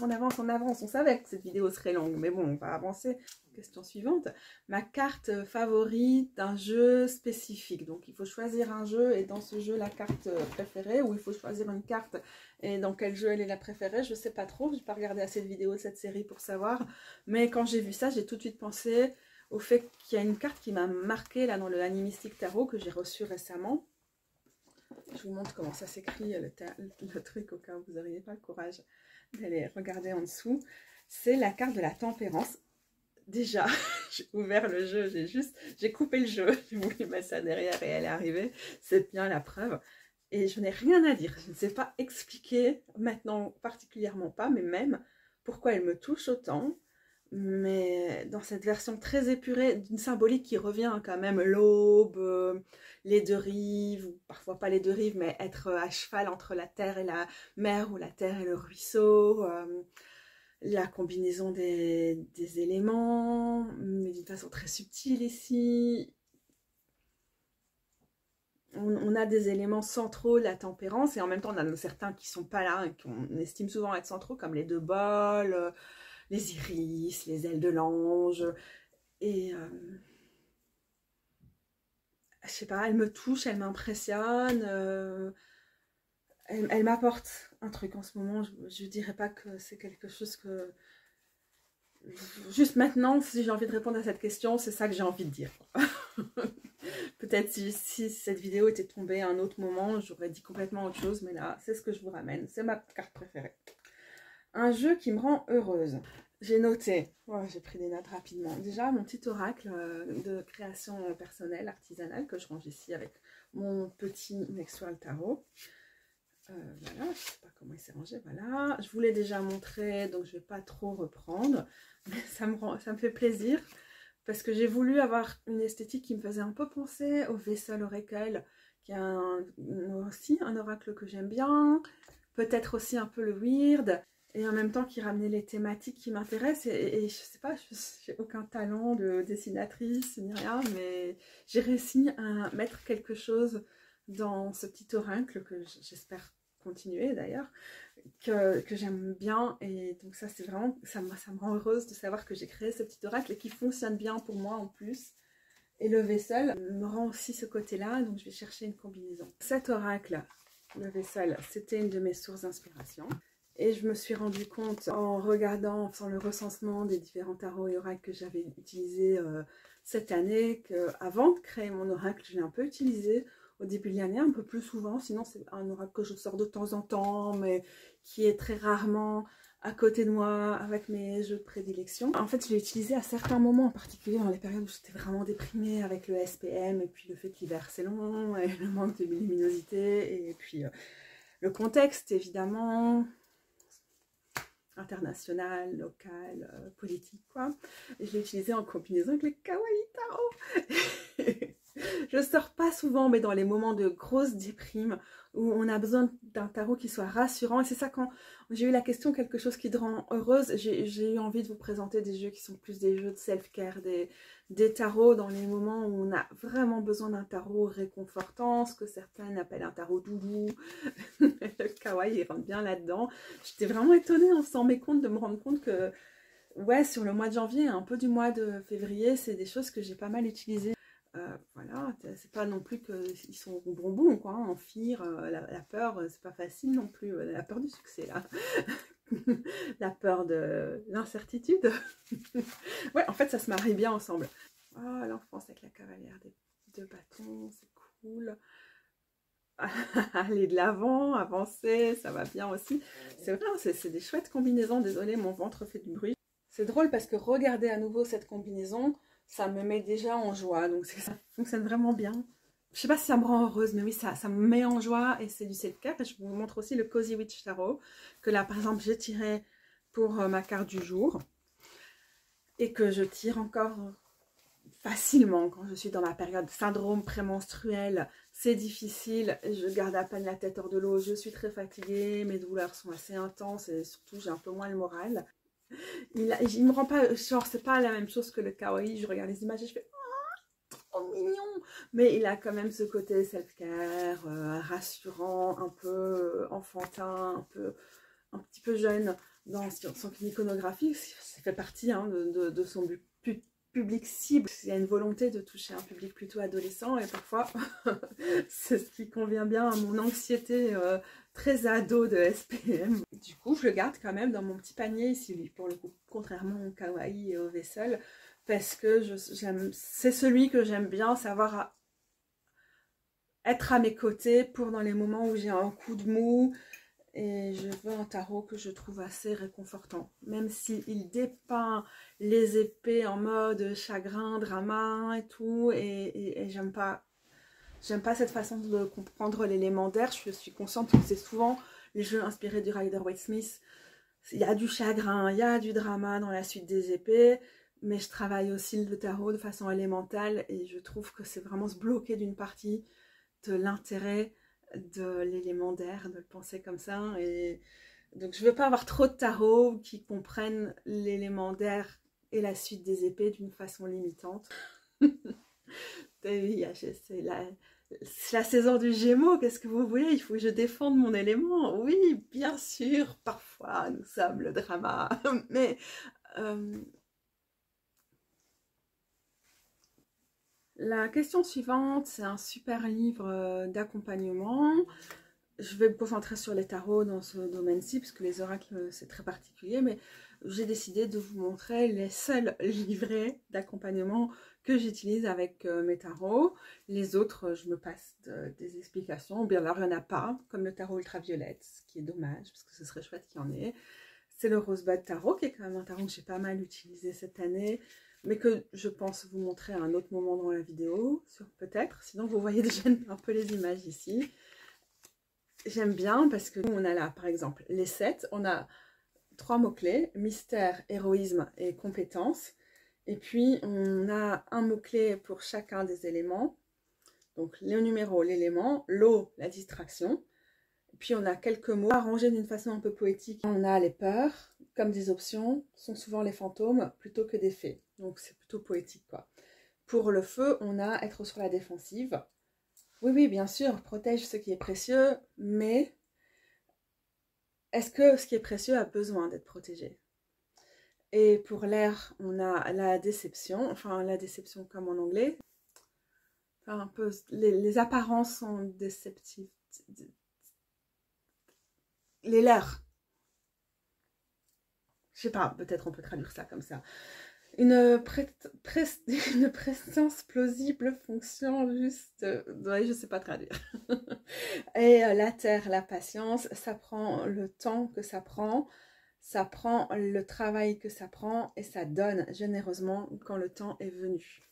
on avance, on savait que cette vidéo serait longue, mais bon, on va avancer. Question suivante, ma carte favorite d'un jeu spécifique, donc il faut choisir un jeu et dans ce jeu la carte préférée, ou il faut choisir une carte et dans quel jeu elle est la préférée, je sais pas trop, j'ai pas regardé assez de vidéos de cette série pour savoir, mais quand j'ai vu ça, j'ai tout de suite pensé au fait qu'il y a une carte qui m'a marqué là dans le Animistic Tarot que j'ai reçu récemment. Je vous montre comment ça s'écrit le truc au cas où vous n'auriez pas le courage d'aller regarder en dessous. C'est la carte de la tempérance. Déjà, j'ai ouvert le jeu, j'ai coupé le jeu, j'ai voulu mettre ça derrière et elle est arrivée. C'est bien la preuve. Et je n'ai rien à dire, je ne sais pas expliquer, maintenant particulièrement pas, mais même pourquoi elle me touche autant. Mais dans cette version très épurée d'une symbolique qui revient quand même, l'aube, les deux rives, ou parfois pas les deux rives, mais être à cheval entre la terre et la mer, ou la terre et le ruisseau, la combinaison des éléments, mais d'une façon très subtile ici. On a des éléments centraux de la tempérance, et en même temps on a certains qui sont pas là, et qu'on estime souvent être centraux, comme les deux bols, les iris, les ailes de l'ange, et je sais pas, elle me touche, elle m'impressionne, elle m'apporte un truc en ce moment. Je dirais pas que c'est quelque chose que... Juste maintenant, si j'ai envie de répondre à cette question, c'est ça que j'ai envie de dire. Peut-être si cette vidéo était tombée à un autre moment, j'aurais dit complètement autre chose, mais là, c'est ce que je vous ramène. C'est ma carte préférée. Un jeu qui me rend heureuse. J'ai noté, j'ai pris des notes rapidement. Déjà, mon petit oracle de création personnelle, artisanale, que je range ici avec mon petit Nextworld Tarot. Voilà, je ne sais pas comment il s'est rangé, voilà. Je vous l'ai déjà montré, donc je ne vais pas trop reprendre. Mais ça me fait plaisir, parce que j'ai voulu avoir une esthétique qui me faisait un peu penser au Vessel Oracle, qui est aussi un oracle que j'aime bien. Peut-être aussi un peu le weird. Et en même temps qui ramenait les thématiques qui m'intéressent, et je sais pas, j'ai aucun talent de dessinatrice ni rien, mais j'ai réussi à mettre quelque chose dans ce petit oracle que j'espère continuer d'ailleurs, que j'aime bien, et donc ça c'est vraiment, ça me rend heureuse de savoir que j'ai créé ce petit oracle et qui fonctionne bien pour moi en plus. Et le vaisselle me rend aussi ce côté-là, donc je vais chercher une combinaison. Cet oracle, le vaisselle, c'était une de mes sources d'inspiration. Et je me suis rendu compte en regardant, en faisant le recensement des différents tarots et oracles que j'avais utilisés cette année, qu'avant de créer mon oracle, je l'ai un peu utilisé au début de l'année, un peu plus souvent. Sinon, c'est un oracle que je sors de temps en temps, mais qui est très rarement à côté de moi avec mes jeux de prédilection. En fait, je l'ai utilisé à certains moments, en particulier dans les périodes où j'étais vraiment déprimée avec le SPM, et puis le fait que l'hiver c'est long, et le manque de luminosité, et puis le contexte évidemment, international, local, politique quoi. Et je l'ai utilisé en combinaison avec le Kawaii Tarot. Je sors pas souvent, mais dans les moments de grosse déprime, où on a besoin d'un tarot qui soit rassurant. Et c'est ça, quand j'ai eu la question quelque chose qui te rend heureuse, j'ai eu envie de vous présenter des jeux qui sont plus des jeux de self-care, des tarots dans les moments où on a vraiment besoin d'un tarot réconfortant, ce que certains appellent un tarot doudou. Le kawaii, il rentre bien là-dedans. J'étais vraiment étonnée en s'en mes compte de me rendre compte que, ouais, sur le mois de janvier, un peu du mois de février, c'est des choses que j'ai pas mal utilisées. Voilà, c'est pas non plus qu'ils sont bonbons, quoi, en fuir, la peur, c'est pas facile non plus, la peur du succès, là. La peur de l'incertitude. Ouais, en fait, ça se marie bien ensemble. Oh, l'enfance avec la cavalière des deux bâtons, c'est cool. Aller de l'avant, avancer, ça va bien aussi. C'est vrai, c'est des chouettes combinaisons. Désolée, mon ventre fait du bruit. C'est drôle parce que regarder à nouveau cette combinaison, ça me met déjà en joie. Donc ça fonctionne vraiment bien. Je sais pas si ça me rend heureuse, mais oui, ça me met en joie et c'est du self-care. Et je vous montre aussi le Cozy Witch Tarot, que là, par exemple, j'ai tiré pour ma carte du jour. Et que je tire encore facilement quand je suis dans ma période syndrome prémenstruel. C'est difficile, je garde à peine la tête hors de l'eau, je suis très fatiguée, mes douleurs sont assez intenses et surtout j'ai un peu moins le moral. Il me rend pas, genre c'est pas la même chose que le kawaii, je regarde les images et je fais oh, trop mignon, mais il a quand même ce côté self-care, rassurant, un peu enfantin, un petit peu jeune dans son iconographie. Ça fait partie hein, de son public cible. Il y a une volonté de toucher un public plutôt adolescent et parfois c'est ce qui convient bien à mon anxiété très ado de SPM. Du coup, je le garde quand même dans mon petit panier ici, lui, pour le coup, contrairement au kawaii et au vaisselle, parce que c'est celui que j'aime bien savoir être à mes côtés pour dans les moments où j'ai un coup de mou. Et je veux un tarot que je trouve assez réconfortant. Même s'il dépeint les épées en mode chagrin, drama et tout. Et j'aime pas cette façon de comprendre l'élémentaire. Je suis consciente que c'est souvent les jeux inspirés du Rider-Waite-Smith. Il y a du chagrin, il y a du drama dans la suite des épées. Mais je travaille aussi le tarot de façon élémentale. Et je trouve que c'est vraiment se bloquer d'une partie de l'intérêt de l'élément d'air, de le penser comme ça. Et donc je veux pas avoir trop de tarots qui comprennent l'élément d'air et la suite des épées d'une façon limitante. C'est la saison du Gémeaux, qu'est-ce que vous voulez? Il faut que je défende mon élément. Oui, bien sûr, parfois nous sommes le drama, mais la question suivante, c'est un super livre d'accompagnement. Je vais me concentrer sur les tarots dans ce domaine-ci, parce que les oracles, c'est très particulier, mais j'ai décidé de vous montrer les seuls livrets d'accompagnement que j'utilise avec mes tarots. Les autres, je me passe des explications, ou bien alors il n'y en a pas, comme le tarot ultraviolette, ce qui est dommage, parce que ce serait chouette qu'il y en ait. C'est le Rosebud Tarot, qui est quand même un tarot que j'ai pas mal utilisé cette année, mais que je pense vous montrer à un autre moment dans la vidéo, peut-être. Sinon, vous voyez déjà un peu les images ici. J'aime bien parce que on a là, par exemple, les 7. On a 3 mots-clés, mystère, héroïsme et compétence. Et puis, on a un mot-clé pour chacun des éléments. Donc, le numéro, l'élément, l'eau, la distraction. Et puis, on a quelques mots arrangés d'une façon un peu poétique. On a les peurs, comme des options, sont souvent les fantômes plutôt que des faits. Donc, c'est plutôt poétique, quoi. Pour le feu, on a être sur la défensive. Oui, oui, bien sûr, protège ce qui est précieux, mais est-ce que ce qui est précieux a besoin d'être protégé? Et pour l'air, on a la déception, enfin la déception comme en anglais. Enfin, un peu, les apparences sont déceptives. Les leurs. Je sais pas, peut-être on peut traduire ça comme ça. Une, une présence plausible, fonction juste, ouais, je sais pas traduire. Et la terre, la patience, ça prend le temps que ça prend le travail que ça prend et ça donne généreusement quand le temps est venu.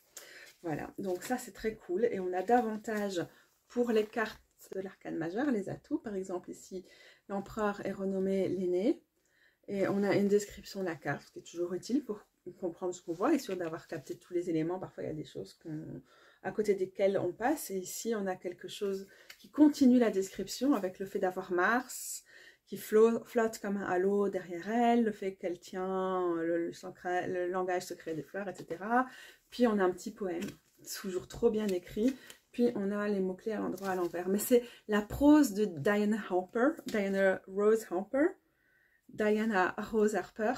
Voilà, donc ça c'est très cool et on a davantage pour les cartes de l'arcane majeur, les atouts. Par exemple ici, l'empereur est renommé l'aîné et on a une description de la carte, ce qui est toujours utile pour comprendre ce qu'on voit et sûr d'avoir capté tous les éléments. Parfois il y a des choses à côté desquelles on passe et ici on a quelque chose qui continue la description avec le fait d'avoir Mars qui flotte comme un halo derrière elle, le fait qu'elle tient le langage secret des fleurs, etc. Puis on a un petit poème, toujours trop bien écrit. Puis on a les mots-clés à l'endroit à l'envers. Mais c'est la prose de Diana Rose Harper. Diana Rose Harper.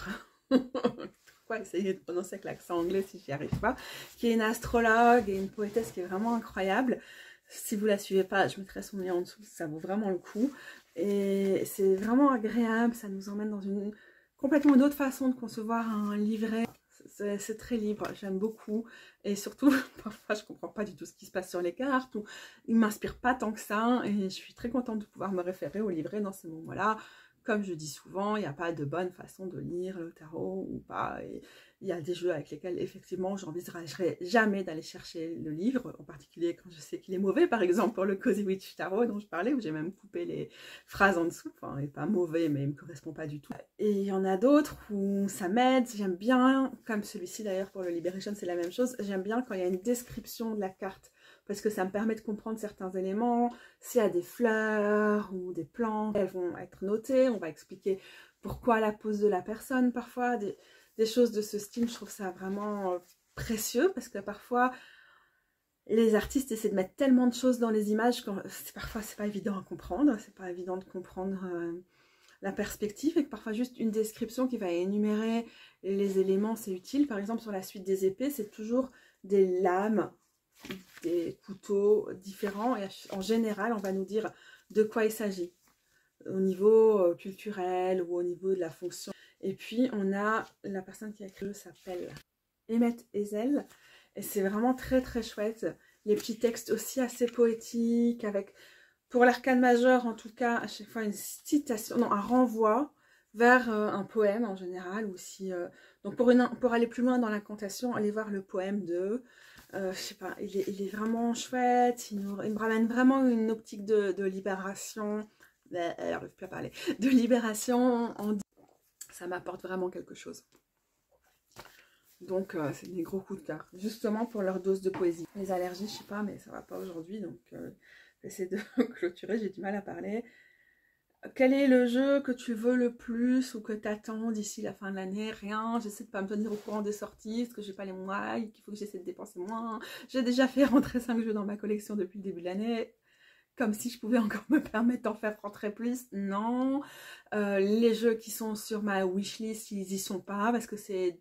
Pourquoi essayer de prononcer avec l'accent anglais si j'y arrive pas. Qui est une astrologue et une poétesse qui est vraiment incroyable. Si vous la suivez pas, je mettrai son lien en dessous, ça vaut vraiment le coup. Et c'est vraiment agréable, ça nous emmène dans une complètement une autre façon de concevoir un livret. C'est très libre, j'aime beaucoup. Et surtout, parfois je comprends pas du tout ce qui se passe sur les cartes, ou il m'inspire pas tant que ça. Et je suis très contente de pouvoir me référer au livret dans ces moments-là. Comme je dis souvent, il n'y a pas de bonne façon de lire le tarot ou pas. Et il y a des jeux avec lesquels, effectivement, j'envisagerai jamais d'aller chercher le livre, en particulier quand je sais qu'il est mauvais. Par exemple, pour le Cozy Witch Tarot dont je parlais, où j'ai même coupé les phrases en dessous. Enfin, il n'est pas mauvais, mais il ne me correspond pas du tout. Et il y en a d'autres où ça m'aide. J'aime bien, comme celui-ci d'ailleurs pour le Liberation, c'est la même chose. J'aime bien quand il y a une description de la carte, parce que ça me permet de comprendre certains éléments. S'il y a des fleurs ou des plantes, elles vont être notées. On va expliquer pourquoi la pose de la personne, parfois, des choses de ce style. Je trouve ça vraiment précieux, parce que parfois, les artistes essaient de mettre tellement de choses dans les images que parfois, c'est pas évident à comprendre. C'est pas évident de comprendre la perspective, et que parfois, juste une description qui va énumérer les éléments, c'est utile. Par exemple, sur la suite des épées, c'est toujours des lames, des couteaux différents, et en général on va nous dire de quoi il s'agit au niveau culturel ou au niveau de la fonction. Et puis on a la personne qui a écrit s'appelle Emmett Ezel et c'est vraiment très très chouette. Les petits textes aussi assez poétiques avec, pour l'arcane majeur en tout cas, à chaque fois une citation, non, un renvoi vers un poème en général, ou si donc pour aller plus loin dans l'incantation, allez voir le poème de je sais pas, il est vraiment chouette, il me ramène vraiment une optique de libération, j'arrive plus à parler, de libération, ça m'apporte vraiment quelque chose. Donc c'est des gros coups de cœur, justement pour leur dose de poésie. Les allergies, je sais pas, mais ça va pas aujourd'hui, donc j'essaie de clôturer, j'ai du mal à parler. Quel est le jeu que tu veux le plus ou que tu attends d'ici la fin de l'année? Rien, j'essaie de pas me tenir au courant des sorties, parce que j'ai pas les moyens, qu'il faut que j'essaie de dépenser moins. J'ai déjà fait rentrer 5 jeux dans ma collection depuis le début de l'année, comme si je pouvais encore me permettre d'en faire rentrer plus. Non, les jeux qui sont sur ma wishlist, ils y sont pas, parce que c'est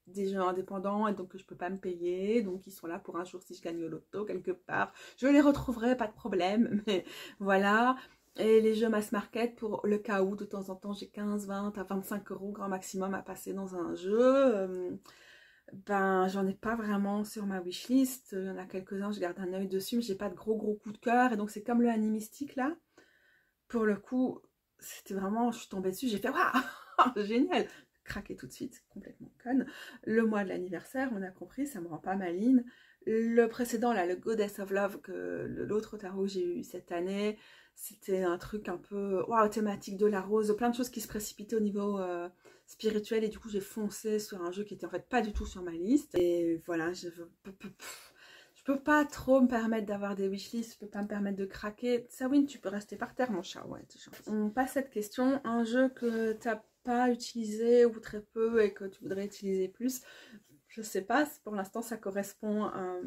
des jeux indépendants et donc je peux pas me payer, donc ils sont là pour un jour si je gagne au loto quelque part. Je les retrouverai, pas de problème, mais voilà. Et les jeux mass market, pour le cas où de temps en temps j'ai 15, 20 à 25 euros grand maximum à passer dans un jeu, ben j'en ai pas vraiment sur ma wishlist. Il y en a quelques-uns, je garde un œil dessus, mais j'ai pas de gros coup de cœur. Et donc c'est comme le animistique là. Pour le coup, c'était vraiment, je suis tombée dessus, j'ai fait waouh, génial, craqué tout de suite, complètement conne. Le mois de l'anniversaire, on a compris, ça me rend pas maline. Le précédent là, le Goddess of Love, que l'autre tarot que j'ai eu cette année, c'était un truc un peu waouh, thématique de la rose, plein de choses qui se précipitaient au niveau spirituel, et du coup j'ai foncé sur un jeu qui était en fait pas du tout sur ma liste. Et voilà, je peux pas trop me permettre d'avoir des wishlists, je peux pas me permettre de craquer. Sawin, tu peux rester par terre mon chat, ouais, t'es gentil. On passe cette question, un jeu que t'as pas utilisé ou très peu et que tu voudrais utiliser plus. Je sais pas, pour l'instant ça correspond à...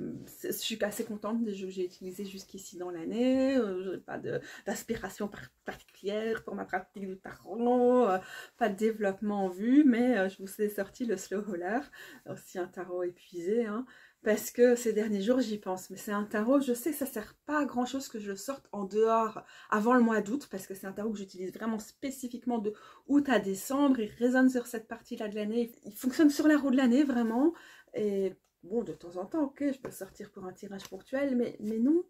Je suis assez contente des jeux que j'ai utilisés jusqu'ici dans l'année. Je n'ai pas d'aspiration particulière pour ma pratique du tarot, pas de développement en vue, mais je vous ai sorti le Slow Roller, aussi un tarot épuisé, hein. parce que ces derniers jours j'y pense. Mais c'est un tarot, je sais que ça sert pas à grand chose que je le sorte en dehors avant le mois d'août, parce que c'est un tarot que j'utilise vraiment spécifiquement de août à décembre. Il résonne sur cette partie-là de l'année, il fonctionne sur la roue de l'année vraiment. Et bon, de temps en temps, ok, je peux le sortir pour un tirage ponctuel, mais non,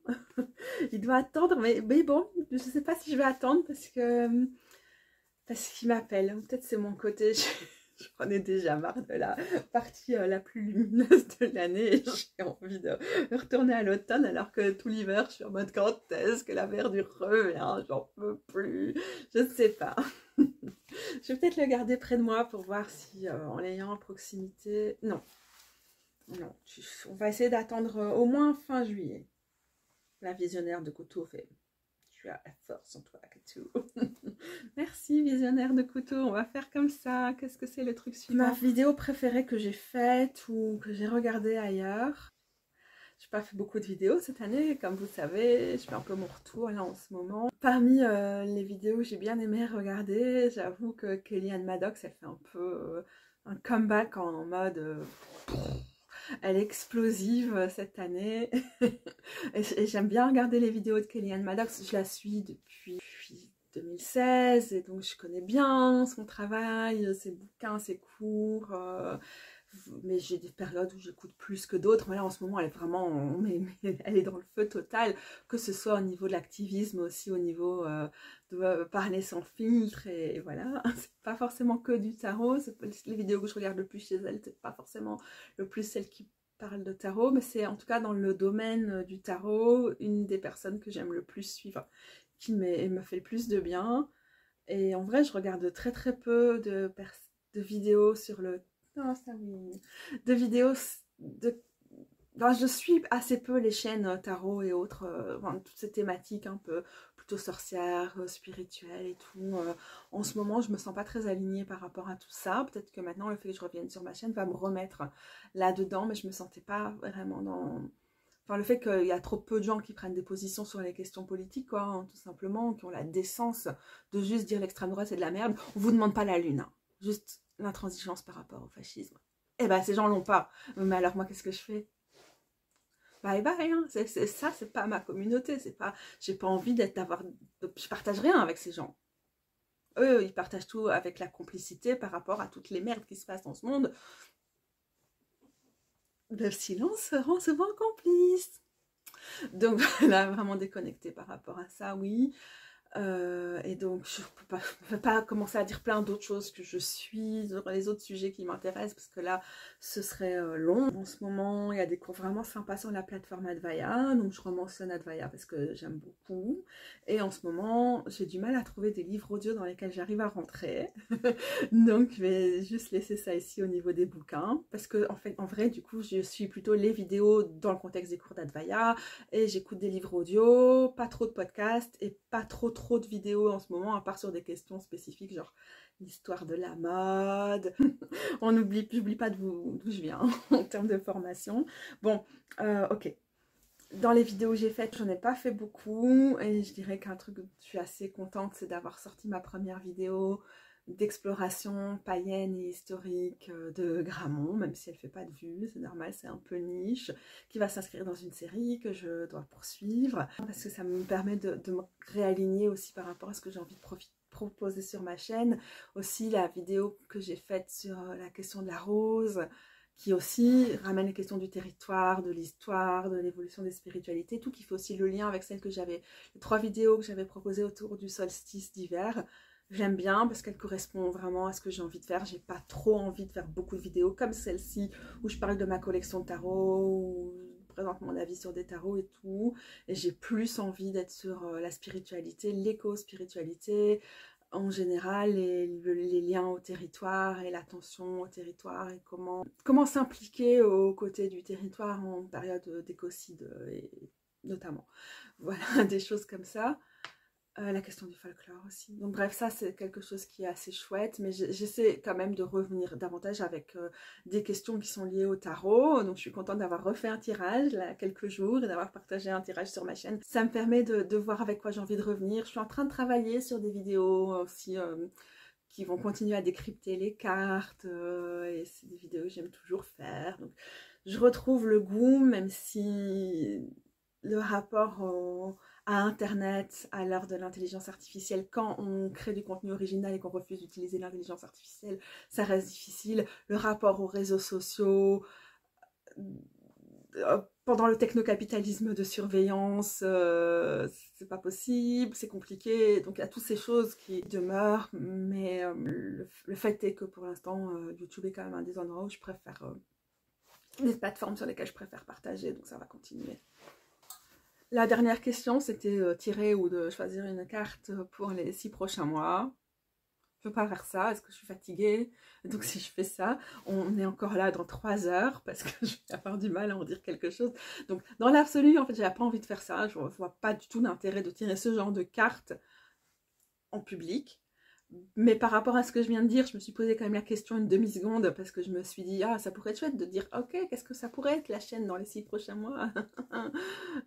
il doit attendre. Mais bon, je sais pas si je vais attendre parce qu'il m'appelle. Peut-être c'est mon côté. J'en ai déjà marre de la partie la plus lumineuse de l'année. J'ai envie de retourner à l'automne alors que tout l'hiver, je suis en mode quand est-ce que la verdure revient? J'en peux plus. Je ne sais pas. Je vais peut-être le garder près de moi pour voir si en l'ayant à proximité... Non. Non. On va essayer d'attendre au moins fin juillet. La visionnaire de couteau fait... Tu as la force en toi, Katou. Merci, visionnaire de couteau. On va faire comme ça. Qu'est-ce que c'est le truc suivant? Ma vidéo préférée que j'ai faite ou que j'ai regardée ailleurs. Je n'ai pas fait beaucoup de vidéos cette année, comme vous savez. Je fais un peu mon retour là en ce moment. Parmi les vidéos que j'ai bien aimé regarder, j'avoue que Kellyanne Maddox, elle fait un peu un comeback en mode... Elle est explosive cette année. et j'aime bien regarder les vidéos de Kellyanne Maddox. Je la suis depuis 2016 et donc je connais bien son travail, ses bouquins, ses cours. Mais j'ai des périodes où j'écoute plus que d'autres. Mais là, en ce moment, elle est vraiment... elle est dans le feu total, que ce soit au niveau de l'activisme, aussi au niveau de parler sans filtre. Et voilà, c'est pas forcément que du tarot. Les vidéos que je regarde le plus chez elle, c'est pas forcément le plus celles qui parlent de tarot. Mais c'est en tout cas dans le domaine du tarot, une des personnes que j'aime le plus suivre, qui me fait le plus de bien. Et en vrai, je regarde très très peu de vidéos sur le... Non, ça oui. De vidéos de... Enfin, je suis assez peu les chaînes tarot et autres, enfin, toutes ces thématiques un peu plutôt sorcières, spirituelles et tout. En ce moment, je me sens pas très alignée par rapport à tout ça. Peut-être que maintenant, le fait que je revienne sur ma chaîne va me remettre là-dedans, mais je me sentais pas vraiment dans... Enfin, le fait qu'il y a trop peu de gens qui prennent des positions sur les questions politiques, quoi, hein, tout simplement, qui ont la décence de juste dire l'extrême droite c'est de la merde. On vous demande pas la lune, hein. Juste l'intransigeance par rapport au fascisme. Eh ben, ces gens l'ont pas. Mais alors, moi, qu'est-ce que je fais? Bye bye, hein. Ça, c'est pas ma communauté. C'est pas... J'ai pas envie d'avoir... Je partage rien avec ces gens. Eux, ils partagent tout avec la complicité par rapport à toutes les merdes qui se passent dans ce monde. Le silence rend souvent complice. Donc voilà, vraiment déconnectée par rapport à ça, oui. Et donc je ne peux pas commencer à dire plein d'autres choses que je suis sur les autres sujets qui m'intéressent, parce que là ce serait long. En ce moment il y a des cours vraiment sympas sur la plateforme Advaya, donc je rementionne Advaya parce que j'aime beaucoup. Et en ce moment j'ai du mal à trouver des livres audio dans lesquels j'arrive à rentrer. Donc je vais juste laisser ça ici au niveau des bouquins, parce que en vrai du coup je suis plutôt les vidéos dans le contexte des cours d'Advaya, et j'écoute des livres audio, pas trop de podcasts et pas trop de vidéos en ce moment, à part sur des questions spécifiques, genre l'histoire de la mode. J'oublie pas d'où je viens en termes de formation. Bon, ok. Dans les vidéos que j'ai faites, j'en ai pas fait beaucoup, et je dirais qu'un truc que je suis assez contente, c'est d'avoir sorti ma première vidéo d'exploration païenne et historique de Grammont, même si elle fait pas de vues, c'est normal, c'est un peu niche, qui va s'inscrire dans une série que je dois poursuivre, parce que ça me permet de me réaligner aussi par rapport à ce que j'ai envie de proposer sur ma chaîne. Aussi la vidéo que j'ai faite sur la question de la rose, qui aussi ramène les questions du territoire, de l'histoire, de l'évolution des spiritualités, tout qui fait aussi le lien avec celles que j'avais, les 3 vidéos que j'avais proposées autour du solstice d'hiver. J'aime bien parce qu'elle correspond vraiment à ce que j'ai envie de faire. J'ai pas trop envie de faire beaucoup de vidéos comme celle-ci où je parle de ma collection de tarots, où je présente mon avis sur des tarots et tout. Et j'ai plus envie d'être sur la spiritualité, l'éco-spiritualité en général, les liens au territoire et l'attention au territoire, et comment s'impliquer aux côtés du territoire en période d'écocide notamment. Voilà, des choses comme ça. La question du folklore aussi. Donc bref, ça c'est quelque chose qui est assez chouette, mais j'essaie quand même de revenir davantage avec des questions qui sont liées au tarot. Donc je suis contente d'avoir refait un tirage là quelques jours et d'avoir partagé un tirage sur ma chaîne. Ça me permet de voir avec quoi j'ai envie de revenir. Je suis en train de travailler sur des vidéos aussi qui vont continuer à décrypter les cartes et c'est des vidéos que j'aime toujours faire. Donc, je retrouve le goût, même si le rapport à Internet, à l'heure de l'intelligence artificielle, quand on crée du contenu original et qu'on refuse d'utiliser l'intelligence artificielle, ça reste difficile. Le rapport aux réseaux sociaux, pendant le technocapitalisme de surveillance, c'est pas possible, c'est compliqué. Donc il y a toutes ces choses qui demeurent, mais le fait est que pour l'instant, YouTube est quand même un des endroits où je préfère, des plateformes sur lesquelles je préfère partager, donc ça va continuer. La dernière question, c'était tirer ou de choisir une carte pour les 6 prochains mois. Je ne peux pas faire ça, est-ce que je suis fatiguée? Donc si je fais ça, on est encore là dans 3 heures parce que je vais avoir du mal à en dire quelque chose. Donc dans l'absolu, en fait, j'avais pas envie de faire ça. Je ne vois pas du tout l'intérêt de tirer ce genre de cartes en public. Mais par rapport à ce que je viens de dire, je me suis posé quand même la question une demi-seconde parce que je me suis dit, ah, ça pourrait être chouette de dire, ok, qu'est-ce que ça pourrait être la chaîne dans les 6 prochains mois?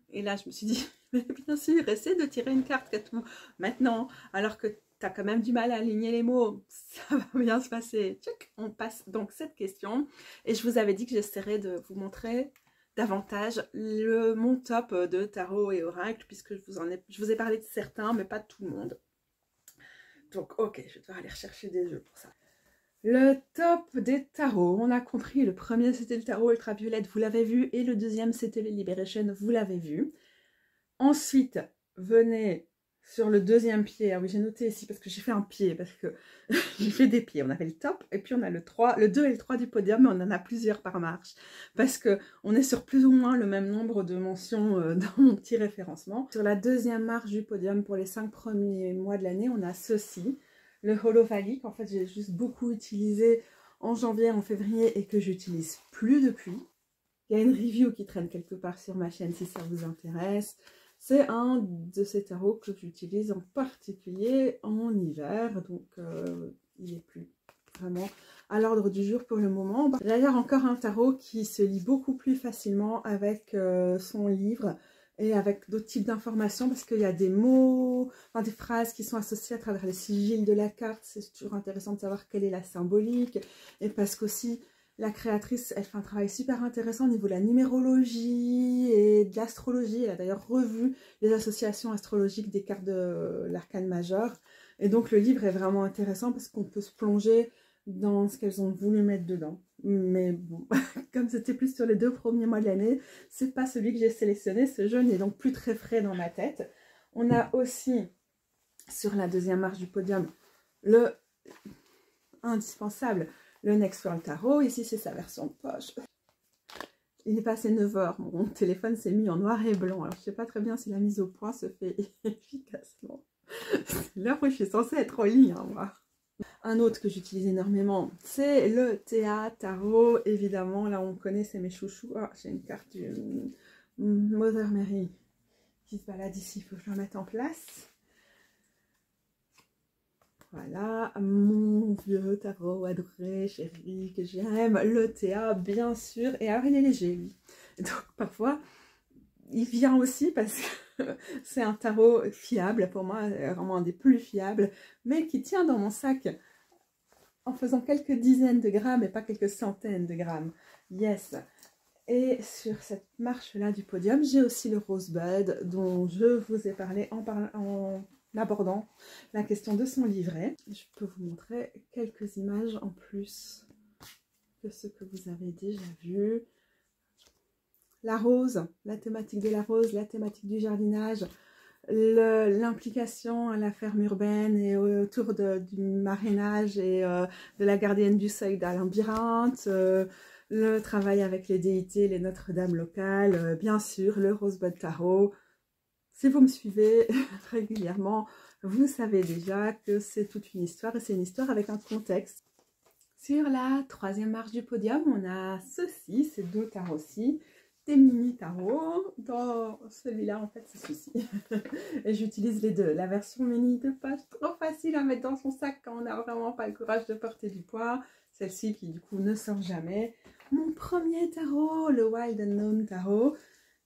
Et là, je me suis dit, mais bien sûr, essaie de tirer une carte tout maintenant, alors que tu as quand même du mal à aligner les mots, ça va bien se passer. Tchic, on passe donc cette question. Et je vous avais dit que j'essaierais de vous montrer davantage mon top de tarot et oracle, puisque je vous ai parlé de certains, mais pas de tout le monde. Donc, ok, je vais devoir aller rechercher des jeux pour ça. Le top des tarots, on a compris, le premier c'était le tarot ultraviolette, vous l'avez vu, et le deuxième c'était les Liberation, vous l'avez vu. Ensuite, venez sur le deuxième pied. Ah oui, j'ai noté ici parce que j'ai fait un pied, parce que j'ai fait des pieds. On avait le top, et puis on a le 3, le 2 et le 3 du podium, mais on en a plusieurs par marche, parce qu'on est sur plus ou moins le même nombre de mentions dans mon petit référencement. Sur la deuxième marche du podium, pour les 5 premiers mois de l'année, on a ceci, le Holo Valley, qu'en fait j'ai juste beaucoup utilisé en janvier, en février, et que j'utilise plus depuis. Il y a une review qui traîne quelque part sur ma chaîne si ça vous intéresse. C'est un de ces tarots que j'utilise en particulier en hiver, donc il n'est plus vraiment à l'ordre du jour pour le moment. D'ailleurs, encore un tarot qui se lit beaucoup plus facilement avec son livre et avec d'autres types d'informations, parce qu'il y a des mots, enfin, des phrases qui sont associées à travers les sigils de la carte. C'est toujours intéressant de savoir quelle est la symbolique, et parce qu'aussi la créatrice, elle fait un travail super intéressant au niveau de la numérologie et de l'astrologie. Elle a d'ailleurs revu les associations astrologiques des cartes de l'arcane majeur. Et donc le livre est vraiment intéressant parce qu'on peut se plonger dans ce qu'elles ont voulu mettre dedans. Mais bon, comme c'était plus sur les 2 premiers mois de l'année, c'est pas celui que j'ai sélectionné. Ce jeu n'est donc plus très frais dans ma tête. On a aussi, sur la deuxième marche du podium, le indispensable, le Next World Tarot. Ici, c'est sa version de poche. Il est passé 9 h, mon téléphone s'est mis en noir et blanc. Alors, je ne sais pas très bien si la mise au point se fait efficacement. C'est l'heure où je suis censée être au lit, hein, moi. Un autre que j'utilise énormément, c'est le Théa Tarot. Évidemment, là, on connaît, c'est mes chouchous. Ah, j'ai une carte du Mother Mary qui se balade ici. Il faut que je la mette en place. Voilà, mon vieux tarot adoré, chéri, que j'aime, le Théa, bien sûr. Et alors, il est léger, lui. Donc, parfois, il vient aussi parce que c'est un tarot fiable, pour moi, vraiment un des plus fiables, mais qui tient dans mon sac en faisant quelques dizaines de grammes et pas quelques centaines de grammes. Yes. Et sur cette marche-là du podium, j'ai aussi le Rosebud, dont je vous ai parlé en abordant la question de son livret. Je peux vous montrer quelques images en plus que ce que vous avez déjà vu. La rose, la thématique de la rose, la thématique du jardinage, l'implication à la ferme urbaine et autour du marrainage et de la gardienne du seuil d'un labyrinthe, le travail avec les déités, les Notre-Dame locales, bien sûr, le Rosebud Tarot. Si vous me suivez régulièrement, vous savez déjà que c'est toute une histoire et c'est une histoire avec un contexte. Sur la troisième marche du podium, on a ceci, ces 2 tarots-ci, des mini tarots. Dans celui-là, en fait, c'est ceci. Et j'utilise les deux. La version mini de page, trop facile à mettre dans son sac quand on n'a vraiment pas le courage de porter du poids. Celle-ci qui, du coup, ne sort jamais. Mon premier tarot, le Wild Unknown Tarot.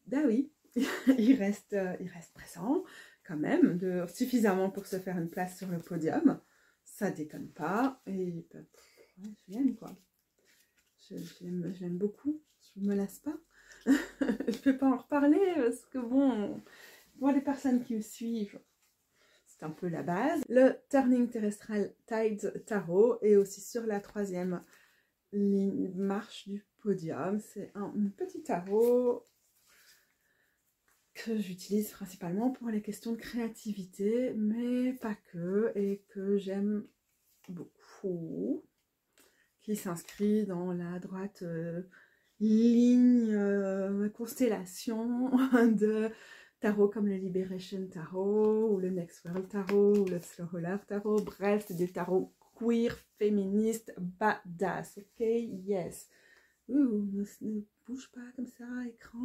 Ben oui. il reste présent quand même, suffisamment pour se faire une place sur le podium. Ça déconne pas. Et ben, ouais, je l'aime quoi. je l'aime beaucoup, je ne me lasse pas. Je ne peux pas en reparler parce que bon, pour les personnes qui me suivent, c'est un peu la base. Le Turning Terrestrial Tides Tarot est aussi sur la 3e marche du podium. C'est un petit tarot que j'utilise principalement pour les questions de créativité, mais pas que, et que j'aime beaucoup, qui s'inscrit dans la droite ligne, constellation de tarot comme le Liberation Tarot, ou le Next World Tarot, ou le Slow Roller Tarot. Bref, c'est des tarots queer, féministes, badass, ok? Yes. Ne bouge pas comme ça, écran.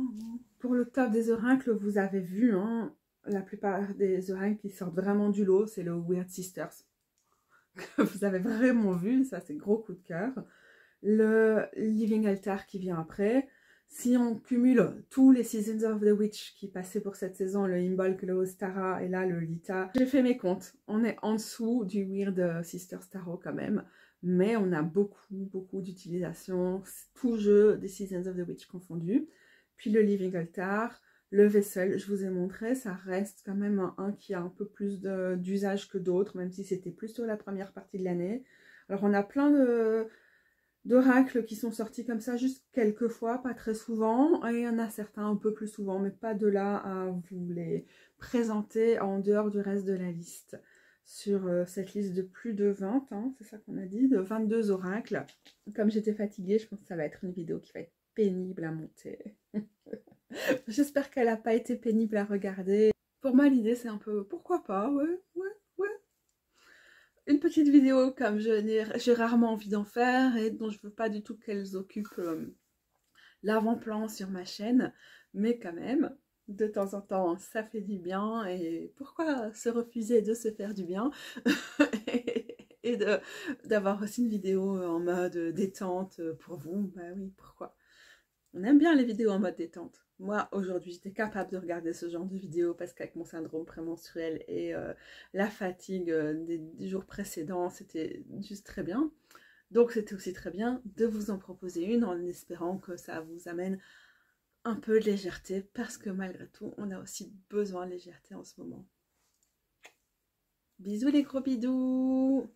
Pour le top des oracles, vous avez vu, hein, la plupart des oracles qui sortent vraiment du lot, c'est le Weird Sisters. Vous avez vraiment vu, ça c'est gros coup de cœur. Le Living Altar qui vient après. Si on cumule tous les Seasons of the Witch qui passaient pour cette saison, le Imbolc, le Ostara et là le Lita, j'ai fait mes comptes. On est en dessous du Weird Sisters Tarot quand même. Mais on a beaucoup d'utilisation, tout jeu des Seasons of the Witch confondus. Puis le Living Altar, le Vessel, je vous ai montré, ça reste quand même un qui a un peu plus d'usage que d'autres, même si c'était plus sur la première partie de l'année. Alors on a plein d'oracles qui sont sortis comme ça juste quelques fois, pas très souvent, et il y en a certains un peu plus souvent, mais pas de là à vous les présenter en dehors du reste de la liste. Sur cette liste de plus de 20, hein, c'est ça qu'on a dit, de 22 oracles. Comme j'étais fatiguée, je pense que ça va être une vidéo qui va être pénible à monter. J'espère qu'elle n'a pas été pénible à regarder. Pour moi, l'idée, c'est un peu, pourquoi pas, ouais. Une petite vidéo comme j'ai rarement envie d'en faire et dont je veux pas du tout qu'elles occupent l'avant-plan sur ma chaîne. Mais quand même, de temps en temps, ça fait du bien. Et pourquoi se refuser de se faire du bien et d'avoir aussi une vidéo en mode détente pour vous? Bah oui, pourquoi? On aime bien les vidéos en mode détente. Moi, aujourd'hui, j'étais capable de regarder ce genre de vidéo parce qu'avec mon syndrome prémenstruel et la fatigue des jours précédents, c'était juste très bien. Donc, c'était aussi très bien de vous en proposer une en espérant que ça vous amène un peu de légèreté parce que malgré tout, on a aussi besoin de légèreté en ce moment. Bisous les gros bidous!